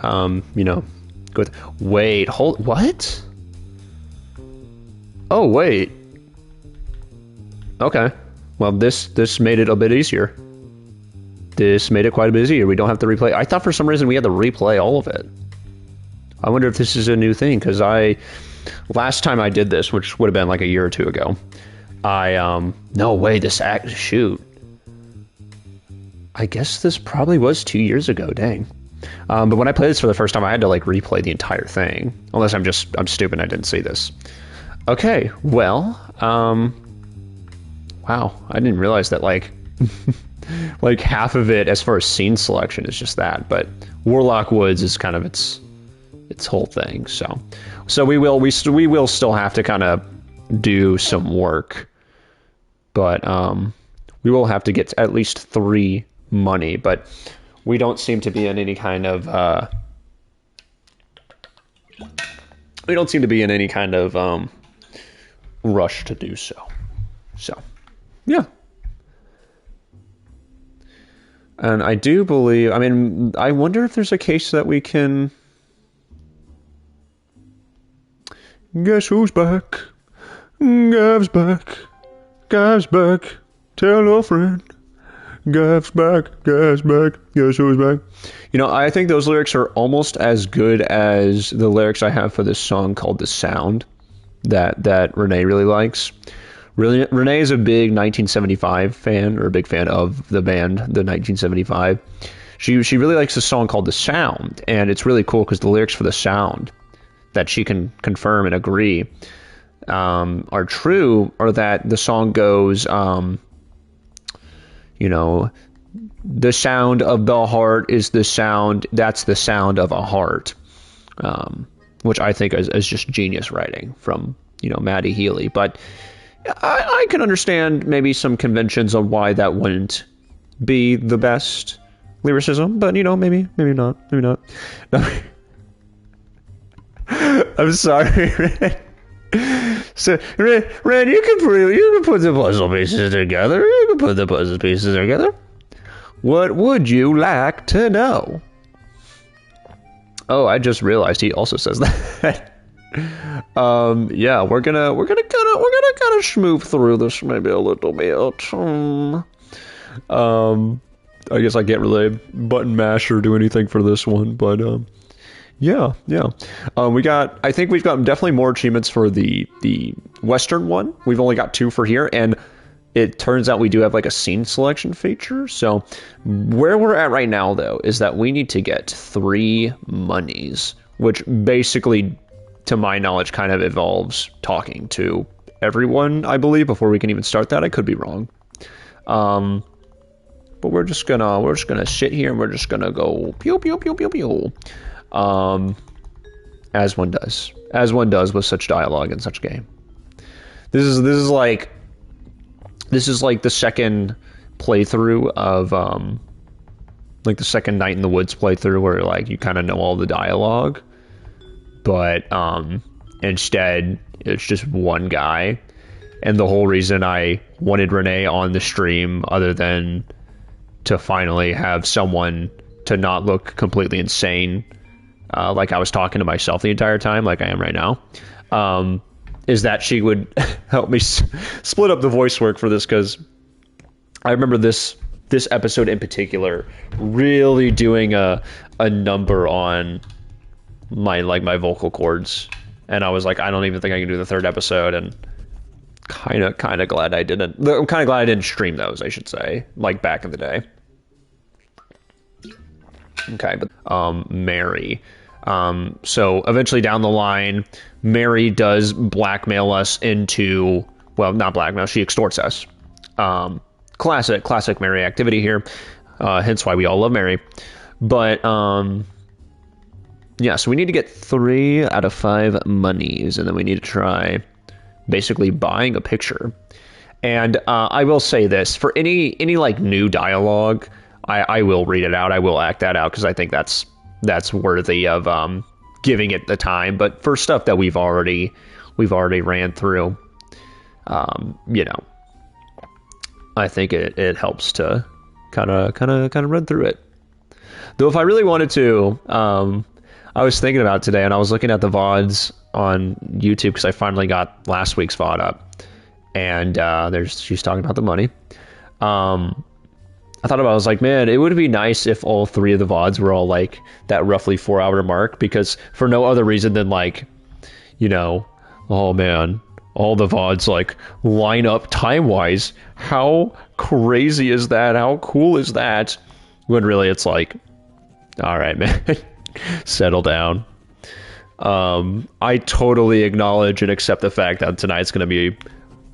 go with, wait, what? Oh, wait. Okay. Well, this made it a bit easier. This made it quite a bit easier. We don't have to replay. I thought for some reason we had to replay all of it. I wonder if this is a new thing, because last time I did this, which would have been like a year or two ago, no way, shoot. I guess this probably was 2 years ago, dang. But when I played this for the first time, I had to like replay the entire thing. Unless I'm stupid and I didn't see this. Okay, well, wow, I didn't realize that like like half of it as far as scene selection is just that, but Warlock Woods is kind of its whole thing. So we will still have to kind of do some work, but we will have to get at least 3 money, but we don't seem to be in any kind of rush to do so. So, yeah. And I do believe, I wonder if there's a case that we can... Guess who's back? Gav's back. Gav's back. Tell a friend. Gav's back. Gav's back. Guess who's back? I think those lyrics are almost as good as the lyrics I have for this song called The Sound that Renee really likes. Renee is a big 1975 fan, or a big fan of the band, the 1975. She really likes a song called The Sound, and it's really cool because the lyrics for The Sound that she can confirm and agree are true, or that the song goes, the sound of the heart is the sound, that's the sound of a heart, which I think is just genius writing from, Maddie Healy. But I can understand maybe some conventions on why that wouldn't be the best lyricism, but maybe not. No. I'm sorry, Ren. So, Ren, you can put the puzzle pieces together. What would you like to know? Oh, I just realized he also says that. Yeah, we're gonna kind of schmoof through this maybe a little bit. I guess I can't really button mash or do anything for this one, but yeah. I think we've got definitely more achievements for the Western one. We've only got 2 for here, and it turns out we do have like a scene selection feature. So where we're at right now, though, is that we need to get 3 monies, which basically, to my knowledge, kind of involves talking to everyone, I believe, before we can even start that. I could be wrong. But we're just gonna sit here and we're just gonna go pew pew pew pew pew. As one does with such dialogue in such game. This is like the second playthrough of like the second Night in the Woods playthrough, where like you kind of know all the dialogue, but instead it's just one guy. And the whole reason I wanted Renee on the stream, other than to finally have someone to not look completely insane, like I was talking to myself the entire time, like I am right now, is that she would help me split up the voice work for this, because I remember this episode in particular really doing a number on my vocal cords, and I was like, I don't even think I can do the 3rd episode, and kind of glad I didn't. I'm kind of glad I didn't stream those, I should say, like back in the day. Okay, but Mary. So eventually down the line, Mary does blackmail us into, well, not blackmail, she extorts us. Classic Mary activity here. Hence why we all love Mary. But yeah, so we need to get 3 out of 5 monies, and then we need to try basically buying a picture. And I will say this, for any like new dialogue, I will read it out. I will act that out because I think that's worthy of giving it the time. But for stuff that we've already ran through, you know, I think it helps to kind of run through it. Though if I really wanted to, I was thinking about it today, and I was looking at the VODs on YouTube because I finally got last week's VOD up, and she's talking about the money. I thought about it, I was like, man, it would be nice if all 3 of the VODs were all like that roughly 4-hour mark, because for no other reason than like, you know, oh man, all the VODs like line up time-wise. How crazy is that? How cool is that? When really it's like, all right, man, settle down. I totally acknowledge and accept the fact that tonight's going to be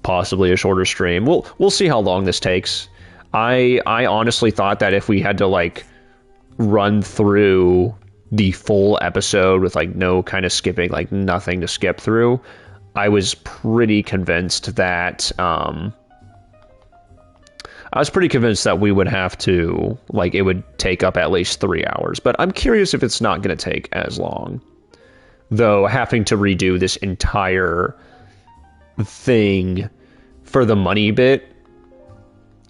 possibly a shorter stream. We'll see how long this takes. I honestly thought that if we had to like run through the full episode with like no kind of skipping, like nothing to skip through, I was pretty convinced that we would have to, like, it would take up at least 3 hours. But I'm curious if it's not going to take as long. Though having to redo this entire thing for the money bit,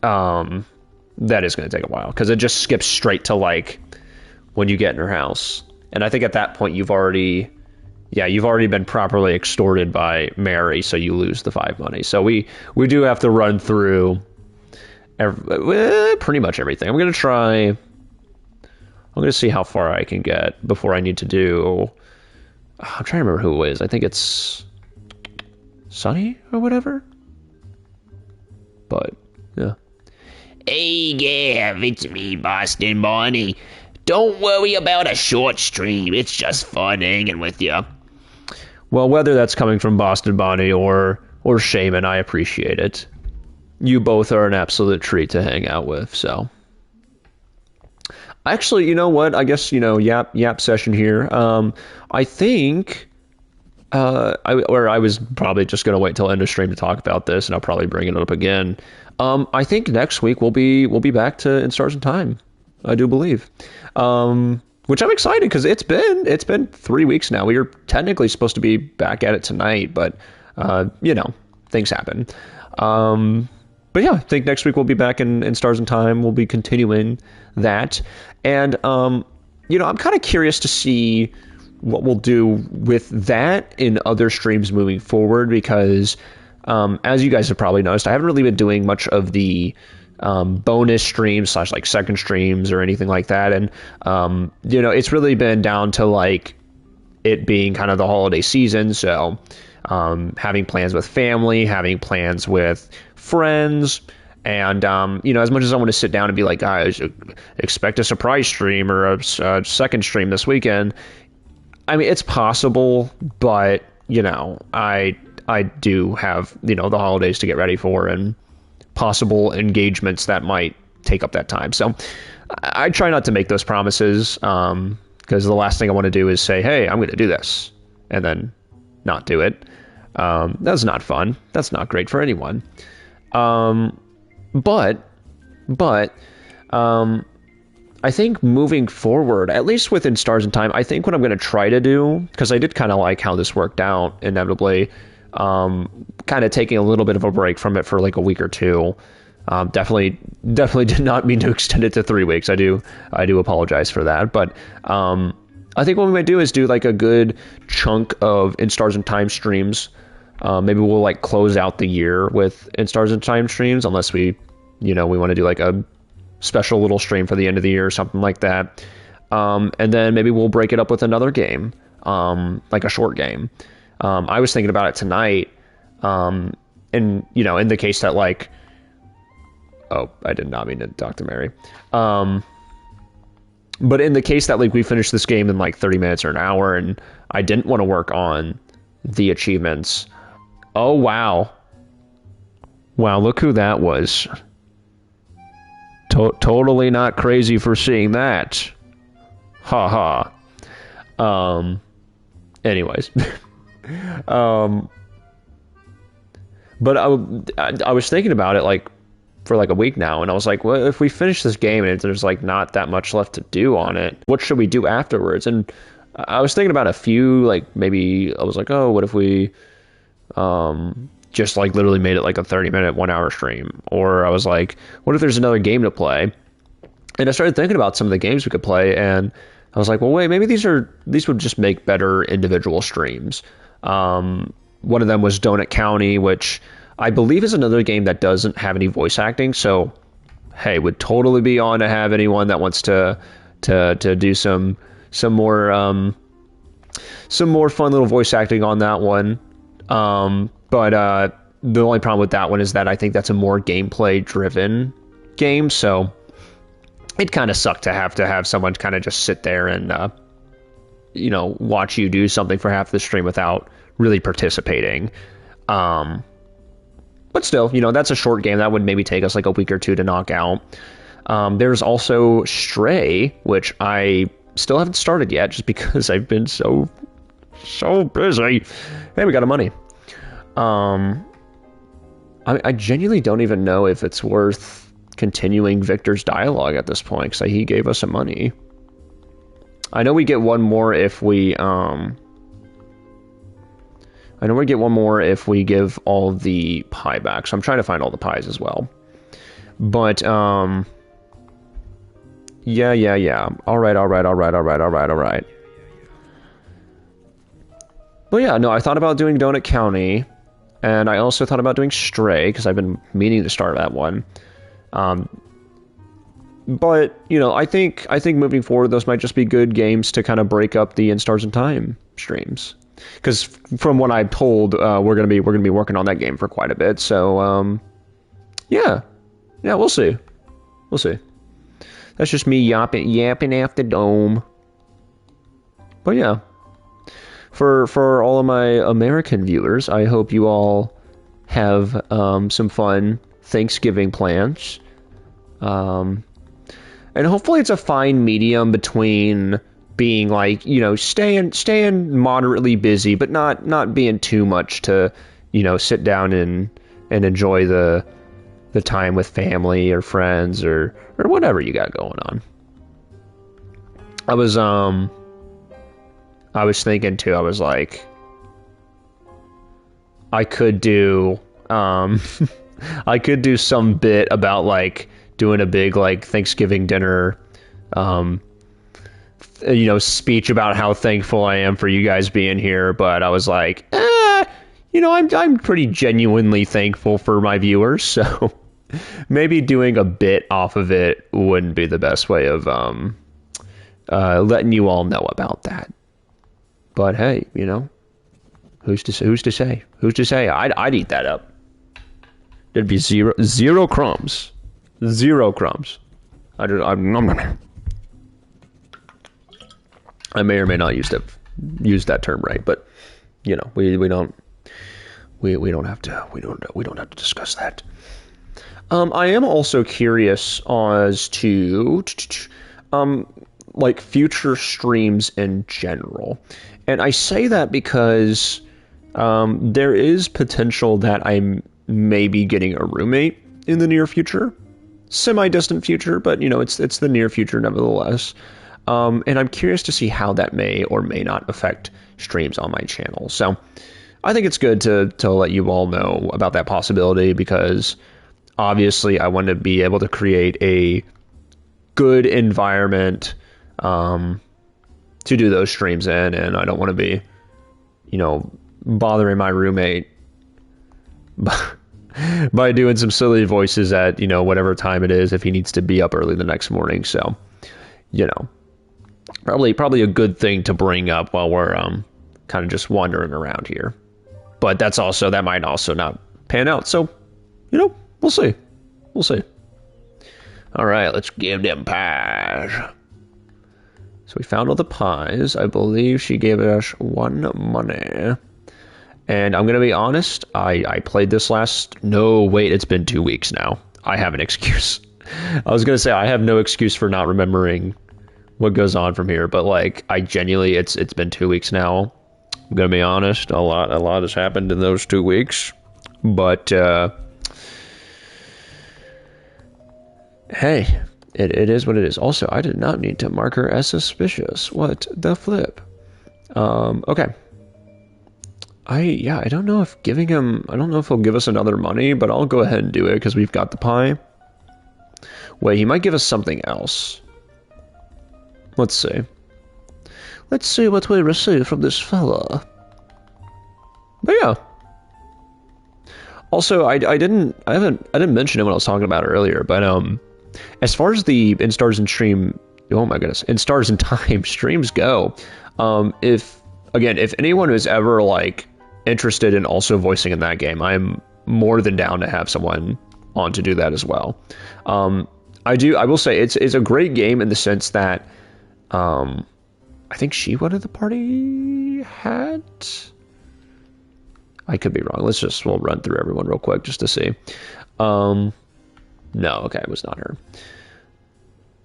that is going to take a while. Because it just skips straight to, like, when you get in her house. And I think at that point you've already been properly extorted by Mary, so you lose the 5 money. So we do have to run through pretty much everything. I'm going to see how far I can get before I need to do... I'm trying to remember who it is. I think it's Sunny or whatever. But, yeah. Hey, Gav, it's me, Boston Bonnie. Don't worry about a short stream. It's just fun hanging with you. Well, whether that's coming from Boston Bonnie or Shaman, I appreciate it. You both are an absolute treat to hang out with, so. Actually, you know what? I guess, yap session here. I think I was probably just going to wait till end of stream to talk about this, and I'll probably bring it up again. I think next week we'll be back to In Stars and Time. I do believe. Which I'm excited because it's been 3 weeks now. We were technically supposed to be back at it tonight, but things happen. But yeah, I think next week we'll be back in Stars and Time. We'll be continuing that. And, I'm kind of curious to see what we'll do with that in other streams moving forward because, as you guys have probably noticed, I haven't really been doing much of the bonus streams / like second streams or anything like that. And, it's really been down to like it being kind of the holiday season. So, having plans with family, having plans with friends, and as much as I want to sit down and be like, guys, expect a surprise stream or a second stream this weekend. I mean, it's possible, but I do have the holidays to get ready for and possible engagements that might take up that time. So I try not to make those promises because the last thing I want to do is say, hey, I'm going to do this and then not do it. That's not fun. That's not great for anyone. But I think moving forward, at least within Stars and Time, I think what I'm going to try to do, because I did kind of like how this worked out inevitably, kind of taking a little bit of a break from it for like a week or two. Definitely did not mean to extend it to 3 weeks. I do apologize for that. But I think what we might do is do like a good chunk of In Stars and Time streams. Maybe we'll like close out the year with In Stars and Time streams, unless we want to do like a special little stream for the end of the year or something like that. And then maybe we'll break it up with another game, like a short game. I was thinking about it tonight. And in the case that like, oh, I did not mean to talk to Mary. But in the case that like we finished this game in like 30 minutes or an hour and I didn't want to work on the achievements. Oh, wow. Wow, look who that was. Totally not crazy for seeing that. Ha ha. Anyways. But I was thinking about it like for like a week now, and I was like, well, if we finish this game and there's like not that much left to do on it, what should we do afterwards? And I was thinking about a few, like maybe I was like, oh, what if we just like literally made it like a 30-minute, 1-hour stream? Or I was like, what if there's another game to play? And I started thinking about some of the games we could play, and I was like, well, wait, maybe these would just make better individual streams. One of them was Donut County, which I believe is another game that doesn't have any voice acting. So, hey, would totally be on to have anyone that wants to do some more fun little voice acting on that one. But the only problem with that one is that I think that's a more gameplay driven game. So it kind of sucked to have someone kind of just sit there and watch you do something for half the stream without really participating. But still, that's a short game that would maybe take us like a week or two to knock out. There's also Stray, which I still haven't started yet just because I've been so busy. Hey, we got a money. I genuinely don't even know if it's worth continuing Victor's dialogue at this point, because he gave us some money. I know we get one more if we give all the pie back. So I'm trying to find all the pies as well. But yeah. All right. But yeah, no, I thought about doing Donut County, and I also thought about doing Stray because I've been meaning to start that one. But I think moving forward, those might just be good games to kind of break up the In Stars in Time streams. Because from what I'm told, we're gonna be working on that game for quite a bit. So yeah, we'll see. That's just me yapping after dome. But yeah, for all of my American viewers, I hope you all have some fun Thanksgiving plans. And hopefully it's a fine medium between being like, staying moderately busy, but not being too much to, sit down and enjoy the time with family or friends or whatever you got going on. I was thinking too, I was like, I could do some bit about like doing a big like Thanksgiving dinner speech about how thankful I am for you guys being here, but I was like, I'm pretty genuinely thankful for my viewers, so maybe doing a bit off of it wouldn't be the best way of letting you all know about that. But hey, who's to say? I'd eat that up. There'd be zero crumbs. Zero crumbs. I may or may not use that term right, but we don't have to discuss that. I am also curious as to like future streams in general, and I say that because there is potential that I may be getting a roommate in the near future, semi-distant future, but it's the near future nevertheless. And I'm curious to see how that may or may not affect streams on my channel. So I think it's good to let you all know about that possibility, because obviously I want to be able to create a good environment to do those streams in, and I don't want to be, bothering my roommate by doing some silly voices at, whatever time it is if he needs to be up early the next morning. So, probably a good thing to bring up while we're kind of just wandering around here. But that might also not pan out. So, we'll see. All right, let's give them pies. So we found all the pies. I believe she gave us 1 money. And I'm going to be honest, I played this it's been 2 weeks now. I have an excuse. I was going to say I have no excuse for not remembering what goes on from here. But like, I genuinely, it's been 2 weeks now. I'm gonna be honest. A lot has happened in those 2 weeks. But hey, it is what it is. Also, I did not need to mark her as suspicious. What the flip? Okay. I don't know if giving him, I don't know if he'll give us another money, but I'll go ahead and do it because we've got the pie. Wait, he might give us something else. Let's see. Let's see what we receive from this fella. But yeah. Also, I didn't mention it when I was talking about it earlier, but as far as the In Stars and Stream, oh my goodness, In Stars and Time streams go, if anyone is ever like interested in also voicing in that game, I'm more than down to have someone on to do that as well. I will say it's a great game in the sense that I think she wanted the party hat. I could be wrong. We'll run through everyone real quick just to see. No, okay, it was not her.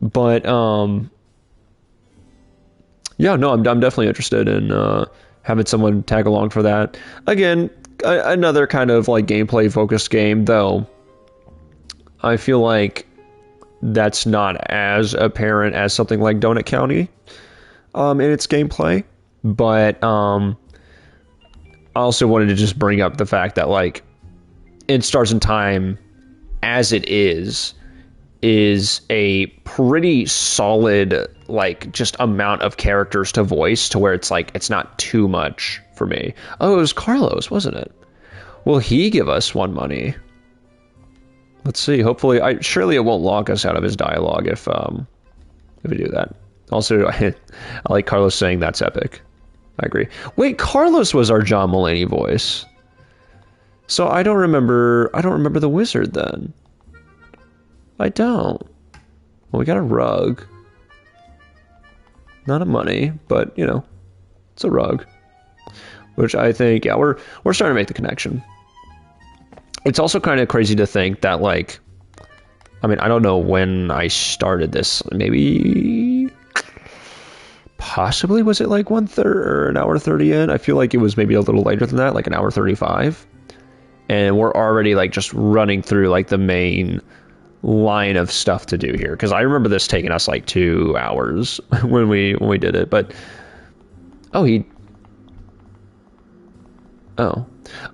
But yeah, no, I'm definitely interested in having someone tag along for that. Again, another kind of like gameplay focused game, though. I feel like that's not as apparent as something like Donut County in its gameplay. But I also wanted to just bring up the fact that like In Stars and Time, as it is a pretty solid like just amount of characters to voice to where it's like it's not too much for me. Oh, it was Carlos, wasn't it? Will he give us one money? Let's see. Hopefully, surely it won't lock us out of his dialogue if we do that. Also, I like Carlos saying that's epic. I agree. Wait, Carlos was our John Mulaney voice. So I don't remember the wizard then. I don't. Well, we got a rug. Not a money, but you know, it's a rug. Which I think, yeah, we're starting to make the connection. It's also kind of crazy to think that, like, I mean, I don't know when I started this. Maybe, possibly, was it like 1:30 or an hour 30 in? I feel like it was maybe a little later than that, like an hour 35. And we're already like just running through like the main line of stuff to do here, because I remember this taking us like 2 hours when we did it. But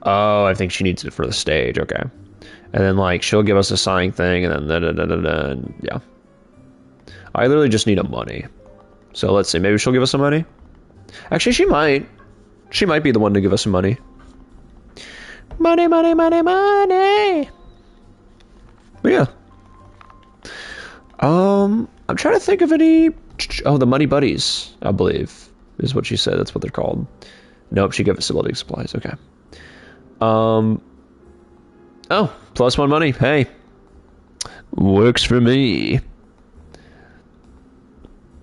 I think she needs it for the stage. Okay, and then like she'll give us a signing thing, and then and yeah, I literally just need a money. So let's see, maybe she'll give us some money. Actually, she might be the one to give us some money. Money. But yeah. I'm trying to think of any. Oh, the Money Buddies, I believe, is what she said. That's what they're called. Nope, she gave us building supplies. Okay. Oh, +1 money. Hey, works for me.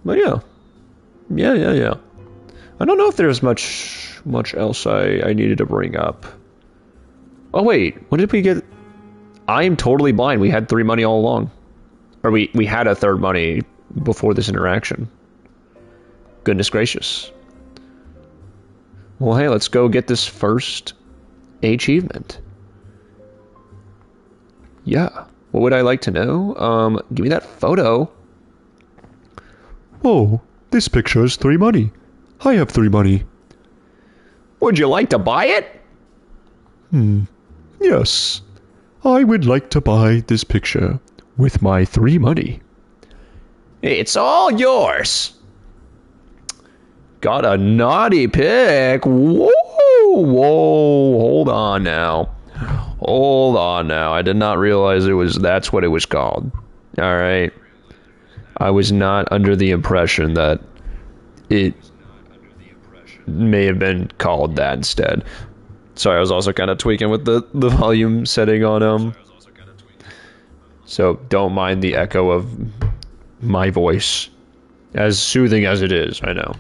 But yeah. I don't know if there's much else I needed to bring up. Oh wait, what did we get? I am totally blind. We had 3 money all along. Or we had a 3rd money before this interaction. Goodness gracious. Well, hey, let's go get this first achievement. Yeah. What would I like to know? Give me that photo. Oh, this picture is 3 money. I have 3 money. Would you like to buy it? Yes. I would like to buy this picture with my 3 money. It's all yours. Got a naughty pic. Whoa, hold on now. I did not realize that's what it was called. All right. I was not under the impression that it may have been called that instead. Sorry, I was also kind of tweaking with the volume setting on so don't mind the echo of my voice, as soothing as it is. I know.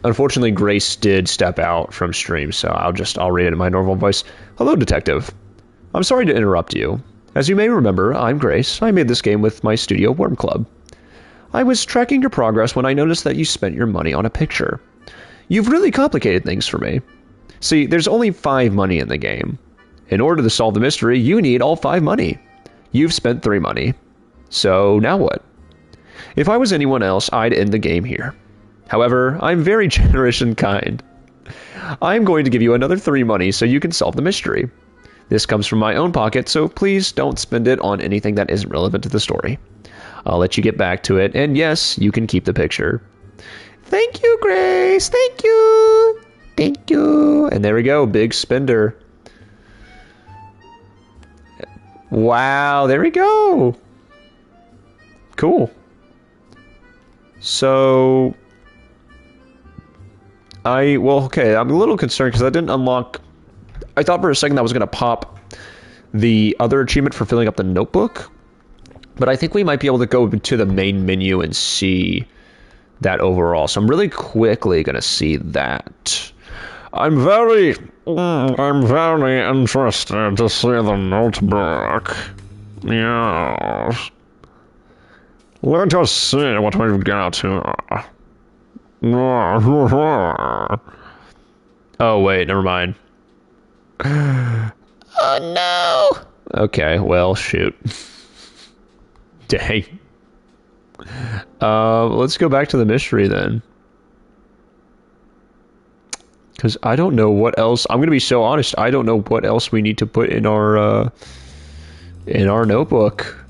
Unfortunately, Grace did step out from stream, so I'll read it in my normal voice. Hello, Detective. I'm sorry to interrupt you. As you may remember, I'm Grace. I made this game with my studio, Worm Club. I was tracking your progress when I noticed that you spent your money on a picture. You've really complicated things for me. See, there's only 5 money in the game. In order to solve the mystery, you need all 5 money. You've spent 3 money. So now what? If I was anyone else, I'd end the game here. However, I'm very generous and kind. I'm going to give you another 3 money so you can solve the mystery. This comes from my own pocket, so please don't spend it on anything that isn't relevant to the story. I'll let you get back to it, and yes, you can keep the picture. Thank you, Grace. Thank you. Thank you. And there we go. Big spender. Wow. There we go. Cool. So... okay. I'm a little concerned because I didn't unlock... I thought for a second that was going to pop the other achievement for filling up the notebook. But I think we might be able to go to the main menu and see... that overall. So I'm really quickly going to see that. I'm very interested to see the notebook. Yes. Let us see what we've got here. Oh, wait, never mind. Oh no! Okay, well, shoot. Dang. Let's go back to the mystery then. Because I don't know what else. I'm going to be so honest. I don't know what else we need to put in our notebook.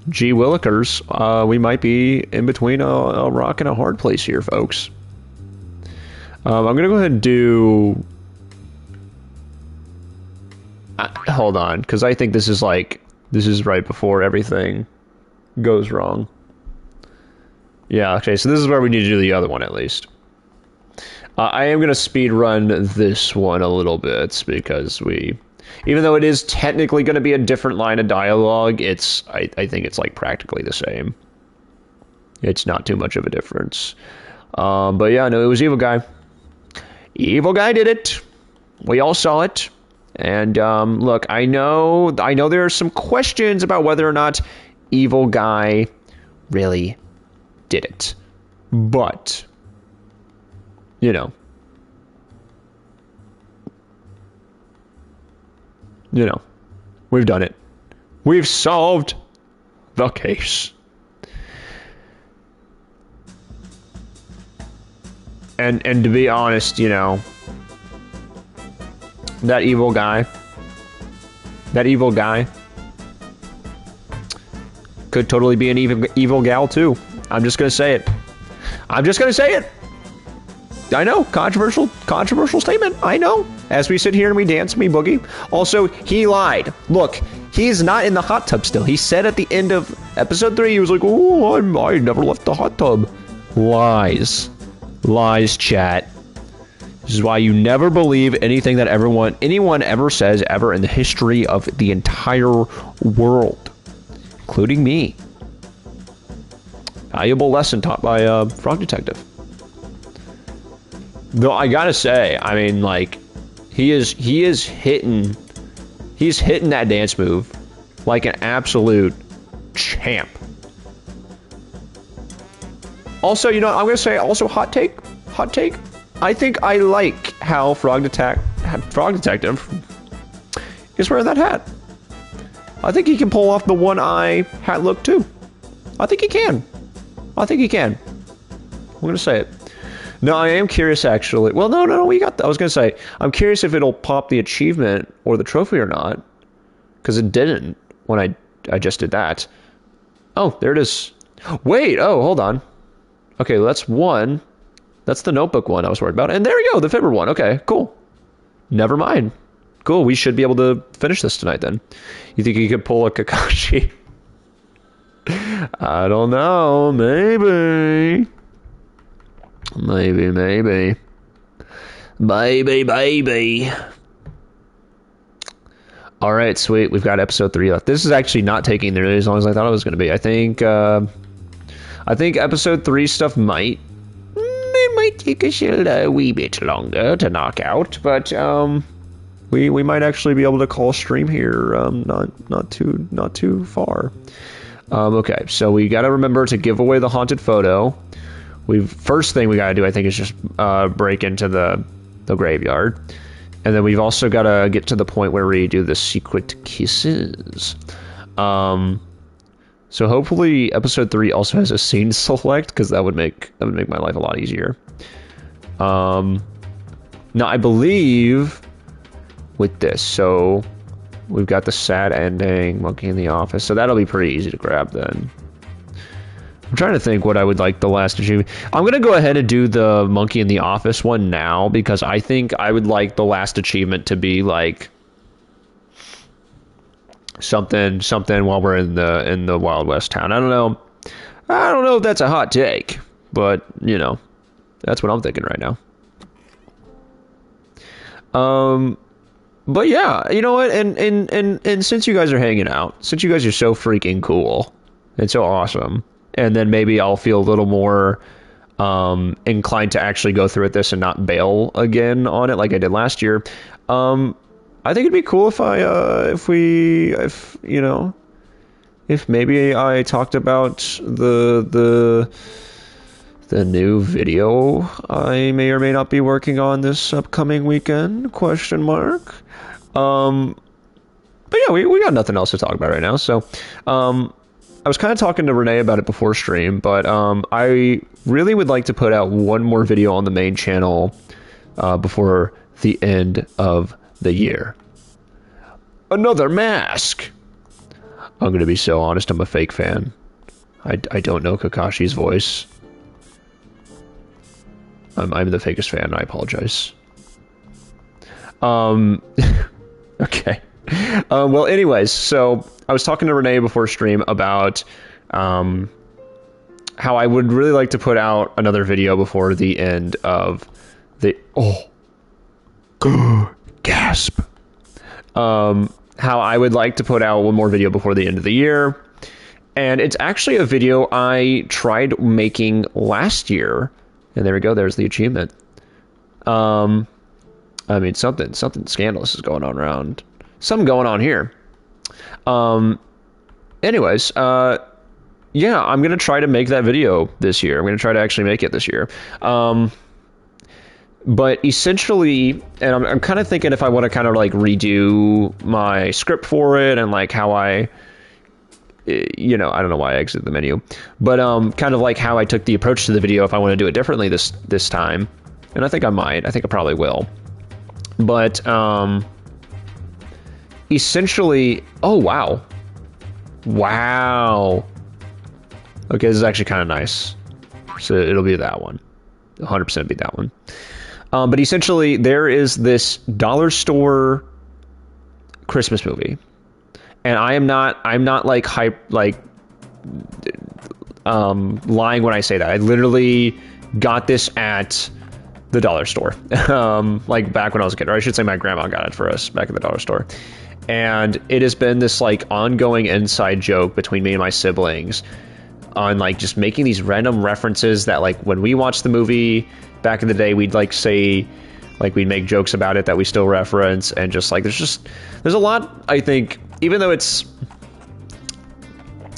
Gee willikers. We might be in between a rock and a hard place here, folks. I'm going to go ahead and do... hold on, because I think this is right before everything goes wrong. Yeah, okay, so this is where we need to do the other one, at least. I am going to speed run this one a little bit, because even though it is technically going to be a different line of dialogue, I think it's, like, practically the same. It's not too much of a difference. But yeah, no, it was Evil Guy. Evil Guy did it. We all saw it. And, look, I know there are some questions about whether or not Evil Guy really did it. But, you know, we've done it. We've solved the case. And to be honest, that evil guy could totally be an evil gal too. I'm just gonna say it. I know, controversial statement. I know. As we sit here and we dance and we boogie. Also, he lied. Look, he's not in the hot tub still. He said at the end of episode 3, he was like, "Oh, I never left the hot tub." Lies, chat. This is why you never believe anything that anyone ever says ever in the history of the entire world, including me. Valuable lesson taught by Frog Detective. Though I gotta say, I mean, like, he's hitting that dance move like an absolute champ. Also, I'm gonna say also hot take. I think I like how Frog Detective is wearing that hat. I think he can pull off the one eye hat look too. I think he can. I'm gonna say it. No, I am curious actually. Well, no, I was gonna say, I'm curious if it'll pop the achievement or the trophy or not. Because it didn't when I just did that. Oh, there it is. Wait, hold on. Okay, well, that's one. That's the notebook one I was worried about. And there we go, the Fibber one. Okay, cool. Never mind. Cool, we should be able to finish this tonight then. You think you could pull a Kakashi? I don't know. Maybe. Baby. All right, sweet. We've got episode 3 left. This is actually not taking nearly as long as I thought it was going to be. I think episode 3 stuff might take us a wee bit longer to knock out, but we might actually be able to call stream here not too far. Okay, so we got to remember to give away the haunted photo. First thing we got to do, I think, is just break into the graveyard. And then we've also got to get to the point where we do the secret kisses. So hopefully episode 3 also has a scene select, because that would make my life a lot easier. Now I believe with this, so we've got the sad ending, monkey in the office, so that'll be pretty easy to grab then. I'm trying to think what I would like the last achievement. I'm going to go ahead and do the monkey in the office one now, because I think I would like the last achievement to be like something while we're in the Wild West town. I don't know if that's a hot take, but you know, that's what I'm thinking right now. But yeah, you know what? And since you guys are hanging out, since you guys are so freaking cool and so awesome, and then maybe I'll feel a little more inclined to actually go through with this and not bail again on it like I did last year. I think it'd be cool if maybe I talked about the new video I may or may not be working on this upcoming weekend, ? But yeah, we got nothing else to talk about right now, so I was kind of talking to Renee about it before stream, but I really would like to put out one more video on the main channel before the end of the year. Another mask! I'm going to be so honest, I'm a fake fan. I don't know Kakashi's voice. I'm the fakest fan, I apologize. Okay. Well, anyways, so I was talking to Renee before stream about how I would really like to put out another video before the end of the... gasp. How I would like to put out one more video before the end of the year. And it's actually a video I tried making last year. And there we go, there's the achievement. I mean, something scandalous is going on around. Something going on here. Anyways, yeah, I'm going to try to make that video this year. I'm going to try to actually make it this year. But essentially, and I'm kind of thinking if I want to kind of like redo my script for it and like how I don't know why I exited the menu, but kind of like how I took the approach to the video if I want to do it differently this time. And I think I might. I think I probably will. But essentially, oh wow. Wow. Okay, this is actually kind of nice. So it'll be that one. 100% be that one. But essentially, there is this dollar store Christmas movie, and I'm not like hype, like lying when I say that. I literally got this at the dollar store, like back when I was a kid, or I should say my grandma got it for us back at the dollar store. And it has been this like ongoing inside joke between me and my siblings on like just making these random references that like when we watched the movie back in the day, we'd like say, like we'd make jokes about it that we still reference, and just like there's a lot, I think, even though it's,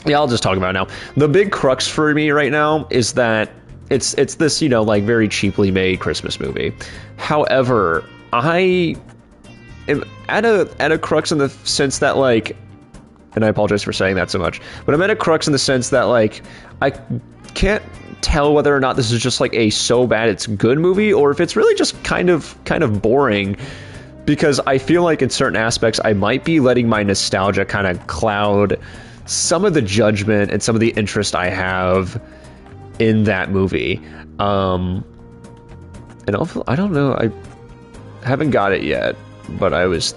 yeah, I'll just talk about it now. The big crux for me right now is that it's this, you know, like very cheaply made Christmas movie. However, I am at a crux in the sense that like, and I apologize for saying that so much, but I'm at a crux in the sense that like I can't tell whether or not this is just like a so bad it's good movie, or if it's really just kind of boring, because I feel like in certain aspects I might be letting my nostalgia kind of cloud some of the judgment and some of the interest I have in that movie. And also, I don't know, I haven't got it yet, but I was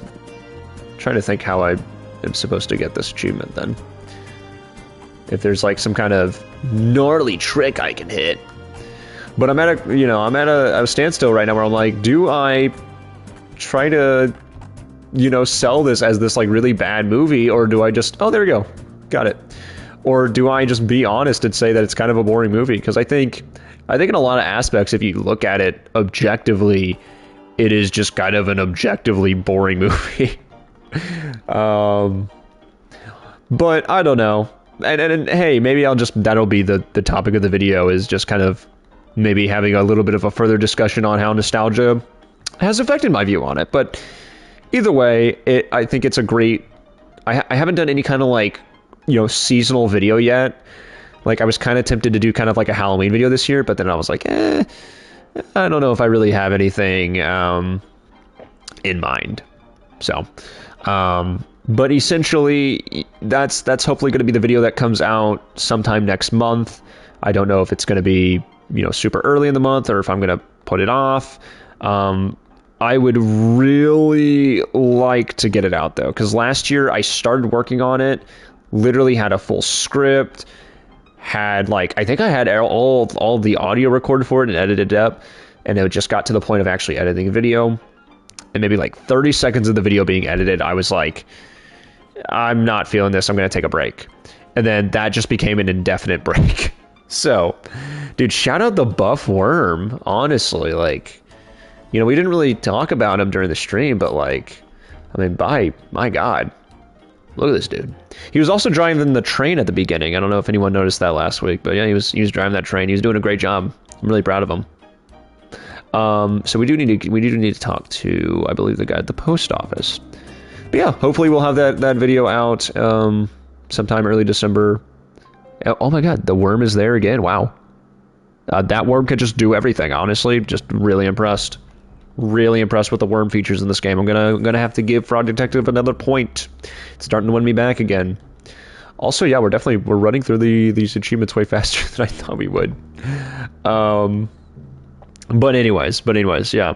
trying to think how I am supposed to get this achievement then. If there's like some kind of gnarly trick I can hit. But I'm at a standstill right now where I'm like, do I try to, you know, sell this as this like really bad movie, or do I just, oh, there we go, got it. Or do I just be honest and say that it's kind of a boring movie? Because I think in a lot of aspects, if you look at it objectively, it is just kind of an objectively boring movie. But I don't know. and hey, maybe that'll be the topic of the video, is just kind of maybe having a little bit of a further discussion on how nostalgia has affected my view on it. But either way, I think it's a great, I haven't done any kind of like, seasonal video yet. Like I was kind of tempted to do kind of like a Halloween video this year, but then I was like, I don't know if I really have anything in mind. So, but essentially that's hopefully going to be the video that comes out sometime next month. I don't know if it's going to be, super early in the month or if I'm going to put it off. I would really like to get it out though, because last year I started working on it, literally had a full script, had I think I had all the audio recorded for it and edited it up, and it just got to the point of actually editing a video, and maybe 30 seconds of the video being edited, I was like, I'm not feeling this, I'm going to take a break. And then that just became an indefinite break. So, dude, shout out the Buff Worm, honestly, we didn't really talk about him during the stream, but my God, look at this dude. He was also driving the train at the beginning. I don't know if anyone noticed that last week, but yeah, he was driving that train. He was doing a great job. I'm really proud of him. So we do need to talk to, I believe, the guy at the post office. But yeah, hopefully we'll have that video out sometime early December. Oh my God, the worm is there again. Wow. That worm could just do everything, honestly. Just really impressed. Really impressed with the worm features in this game. I'm gonna have to give Fraud Detective another point. It's starting to win me back again. Also, yeah, we're running through these achievements way faster than I thought we would. But anyways, yeah.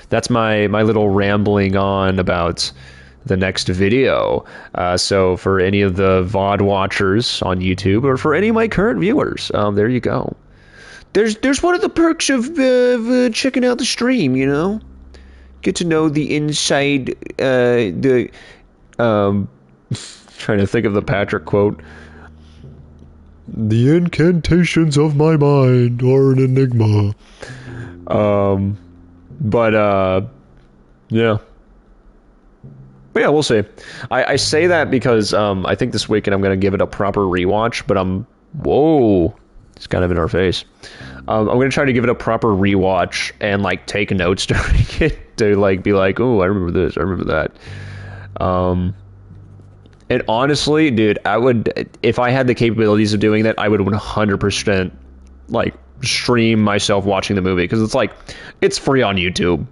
That's my little rambling on about the next video. So for any of the VOD watchers on YouTube, or for any of my current viewers, there you go. There's one of the perks of checking out the stream, get to know the inside, trying to think of the Patrick quote. The incantations of my mind are an enigma. Yeah. But yeah, we'll see. I say that because I think this weekend I'm going to give it a proper rewatch, but whoa, it's kind of in our face. I'm going to try to give it a proper rewatch and take notes during it to be like, oh, I remember this, I remember that. And honestly, dude, I would, if I had the capabilities of doing that, I would 100% stream myself watching the movie, because it's free on YouTube.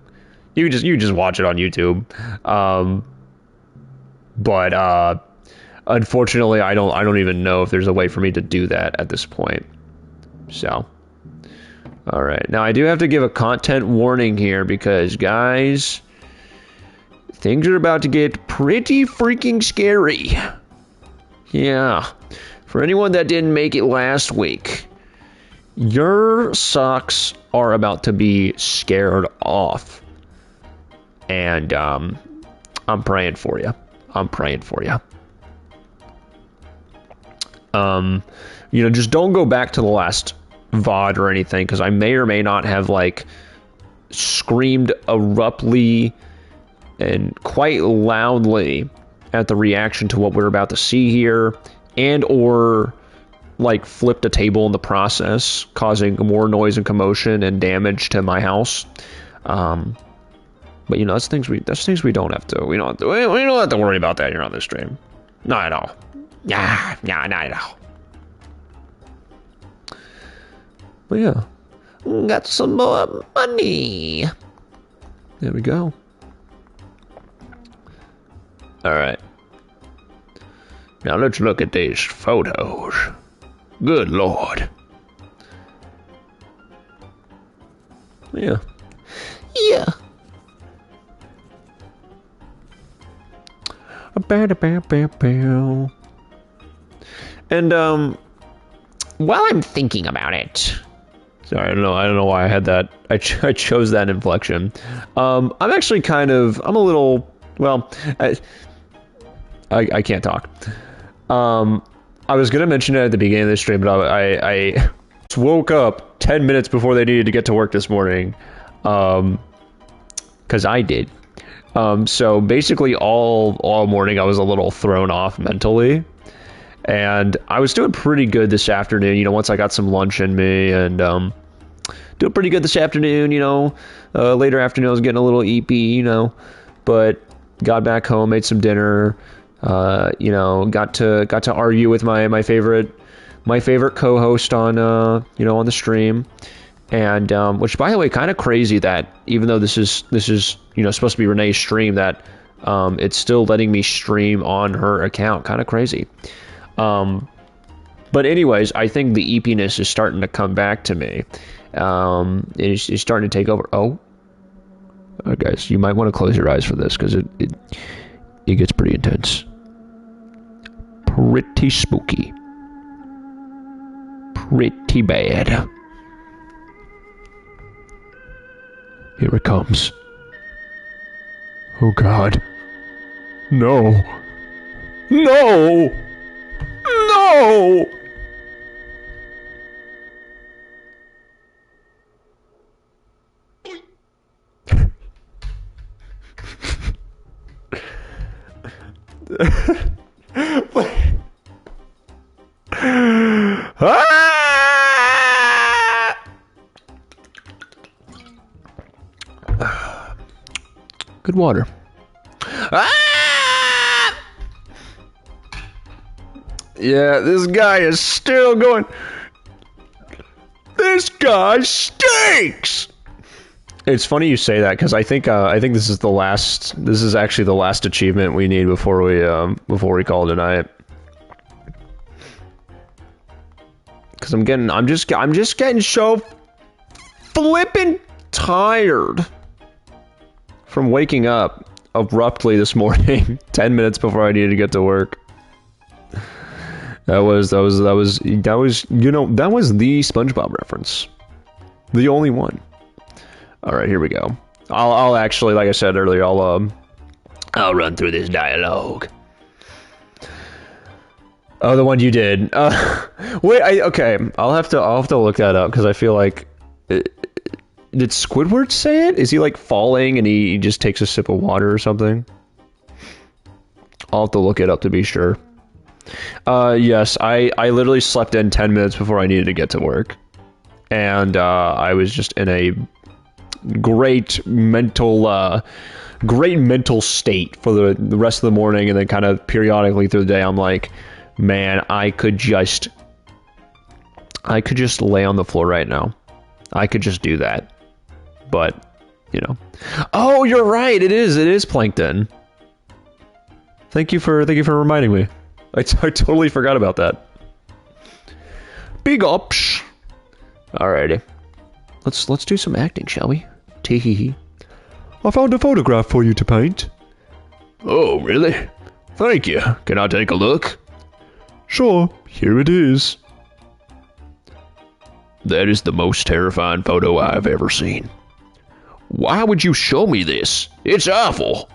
You just watch it on YouTube. But unfortunately, I don't even know if there's a way for me to do that at this point. So, all right. Now I do have to give a content warning here, because guys, things are about to get pretty freaking scary. Yeah. For anyone that didn't make it last week, your socks are about to be scared off. And I'm praying for you. I'm praying for you. Just don't go back to the last VOD or anything, because I may or may not have screamed abruptly and quite loudly at the reaction to what we're about to see here, and or flipped a table in the process, causing more noise and commotion and damage to my house. But that's things we don't have to. We don't have to worry about that here on this stream. Not at all. Yeah, not at all. But yeah, got some more money. There we go. All right. Now let's look at these photos. Good Lord. Yeah. Yeah. And while I'm thinking about it. Sorry, I don't know why I had that. I chose that inflection. I'm actually I'm a little, well, I can't talk. I was gonna mention it at the beginning of the stream, but I woke up 10 minutes before they needed to get to work this morning, because I did. So basically all morning I was a little thrown off mentally, And I was doing pretty good this afternoon, you know, once I got some lunch in me, and doing pretty good this afternoon, you know. Later afternoon I was getting a little eepy, you know, but got back home, made some dinner, you know, got to argue with my favorite co-host on you know, on the stream. And which, by the way, kind of crazy that even though this is you know, supposed to be Renee's stream, that it's still letting me stream on her account. Kind of crazy. But anyways, I think the eepiness is starting to come back to me. It's starting to take over. Oh, guys, you might want to close your eyes for this, because it gets pretty intense. Pretty spooky. Pretty bad. Here it comes. Oh God. No. No! No! Good water. Yeah, this guy is still going. This guy stinks. It's funny you say that, because I think this is the last. This is actually the last achievement we need before we call it a night. Because I'm just getting so flippin' tired from waking up abruptly this morning, 10 minutes before I needed to get to work. That was you know, that was the SpongeBob reference, the only one. All right, here we go. I'll actually, like I said earlier, I'll run through this dialogue. Oh, the one you did. Wait, okay. I'll have to look that up, because I feel like did Squidward say it? Is he like falling and he just takes a sip of water or something? I'll have to look it up to be sure. Yes, I literally slept in 10 minutes before I needed to get to work. And I was just in a great mental state for the rest of the morning, and then kind of periodically through the day I'm like, man, I could just lay on the floor right now. I could just do that. But, you know. Oh, you're right. It is Plankton. Thank you for reminding me. I totally forgot about that. Big ups. Alrighty. Let's do some acting, shall we? Tee-hee-hee. I found a photograph for you to paint. Oh, really? Thank you. Can I take a look? Sure, here it is. That is the most terrifying photo I've ever seen. Why would you show me this? It's awful.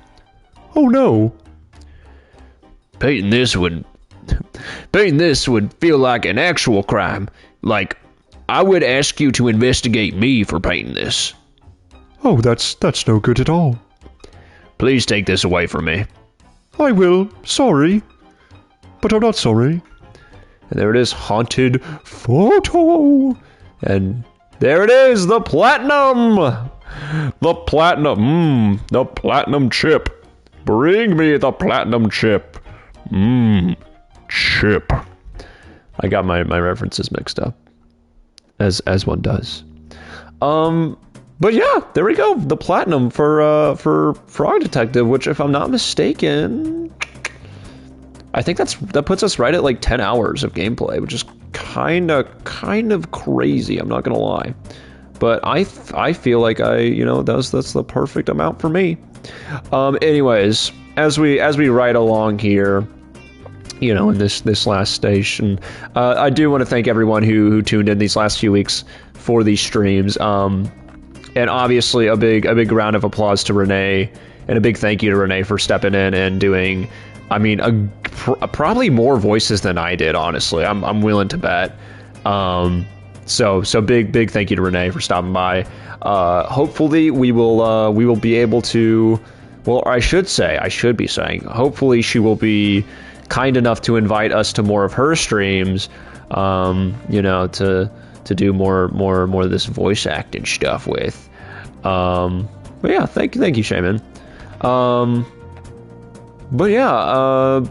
Oh no. Painting this would feel like an actual crime. Like, I would ask you to investigate me for painting this. Oh, that's no good at all. Please take this away from me. I will. Sorry. But I'm not sorry. And there it is, haunted photo. And there it is, the platinum. The platinum chip. Bring me the platinum chip. Chip. I got my references mixed up, as one does. But yeah, there we go. The platinum for Frog Detective, which, if I'm not mistaken, I think that puts us right at like 10 hours of gameplay, which is kind of crazy. I'm not gonna lie, but I feel like that's the perfect amount for me. Anyways, as we ride along here, you know, in this last station, I do want to thank everyone who tuned in these last few weeks for these streams. And obviously a big round of applause to Renee, and a big thank you to Renee for stepping in and doing, I mean, probably more voices than I did, honestly. I'm willing to bet. So big thank you to Renee for stopping by. Hopefully we will be able to, well, I should be saying, hopefully she will be kind enough to invite us to more of her streams, you know, to do more of this voice acting stuff with. But yeah, thank you, Shaman. But yeah,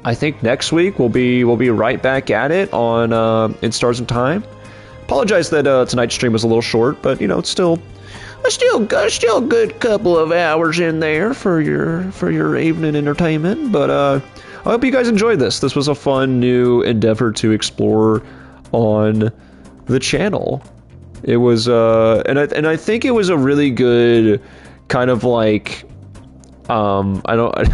I think next week we'll be right back at it on In Stars and Time. Apologize that tonight's stream was a little short, but you know, it's still a good couple of hours in there for your evening entertainment. But I hope you guys enjoyed this. This was a fun new endeavor to explore on the channel. It was and I think it was a really good kind of like I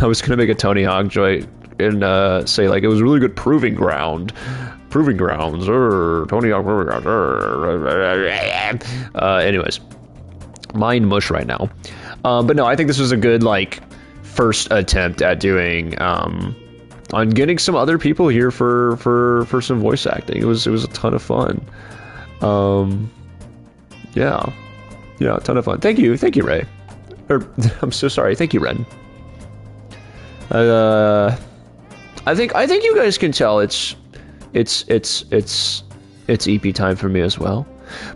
was gonna make a Tony Hawk joint and say like it was a really good proving grounds, Tony Hawk proving grounds. Anyways, mind mush right now. But no, I think this was a good like first attempt at doing on getting some other people here for some voice acting. It was a ton of fun. Yeah, a ton of fun. Thank you, Ray. Or I'm so sorry. Thank you, Ren. I think you guys can tell it's EP time for me as well.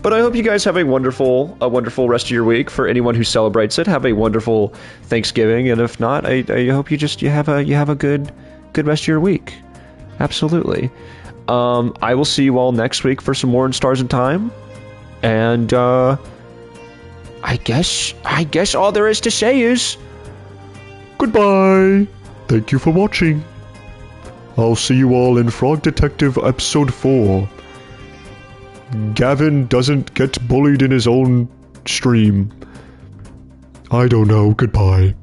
But I hope you guys have a wonderful rest of your week. For anyone who celebrates it, have a wonderful Thanksgiving, and if not, I hope you have a good rest of your week. Absolutely. I will see you all next week for some more In Stars and Time. And I guess all there is to say is goodbye. Thank you for watching. I'll see you all in Frog Detective Episode 4. Gavin doesn't get bullied in his own stream. I don't know. Goodbye.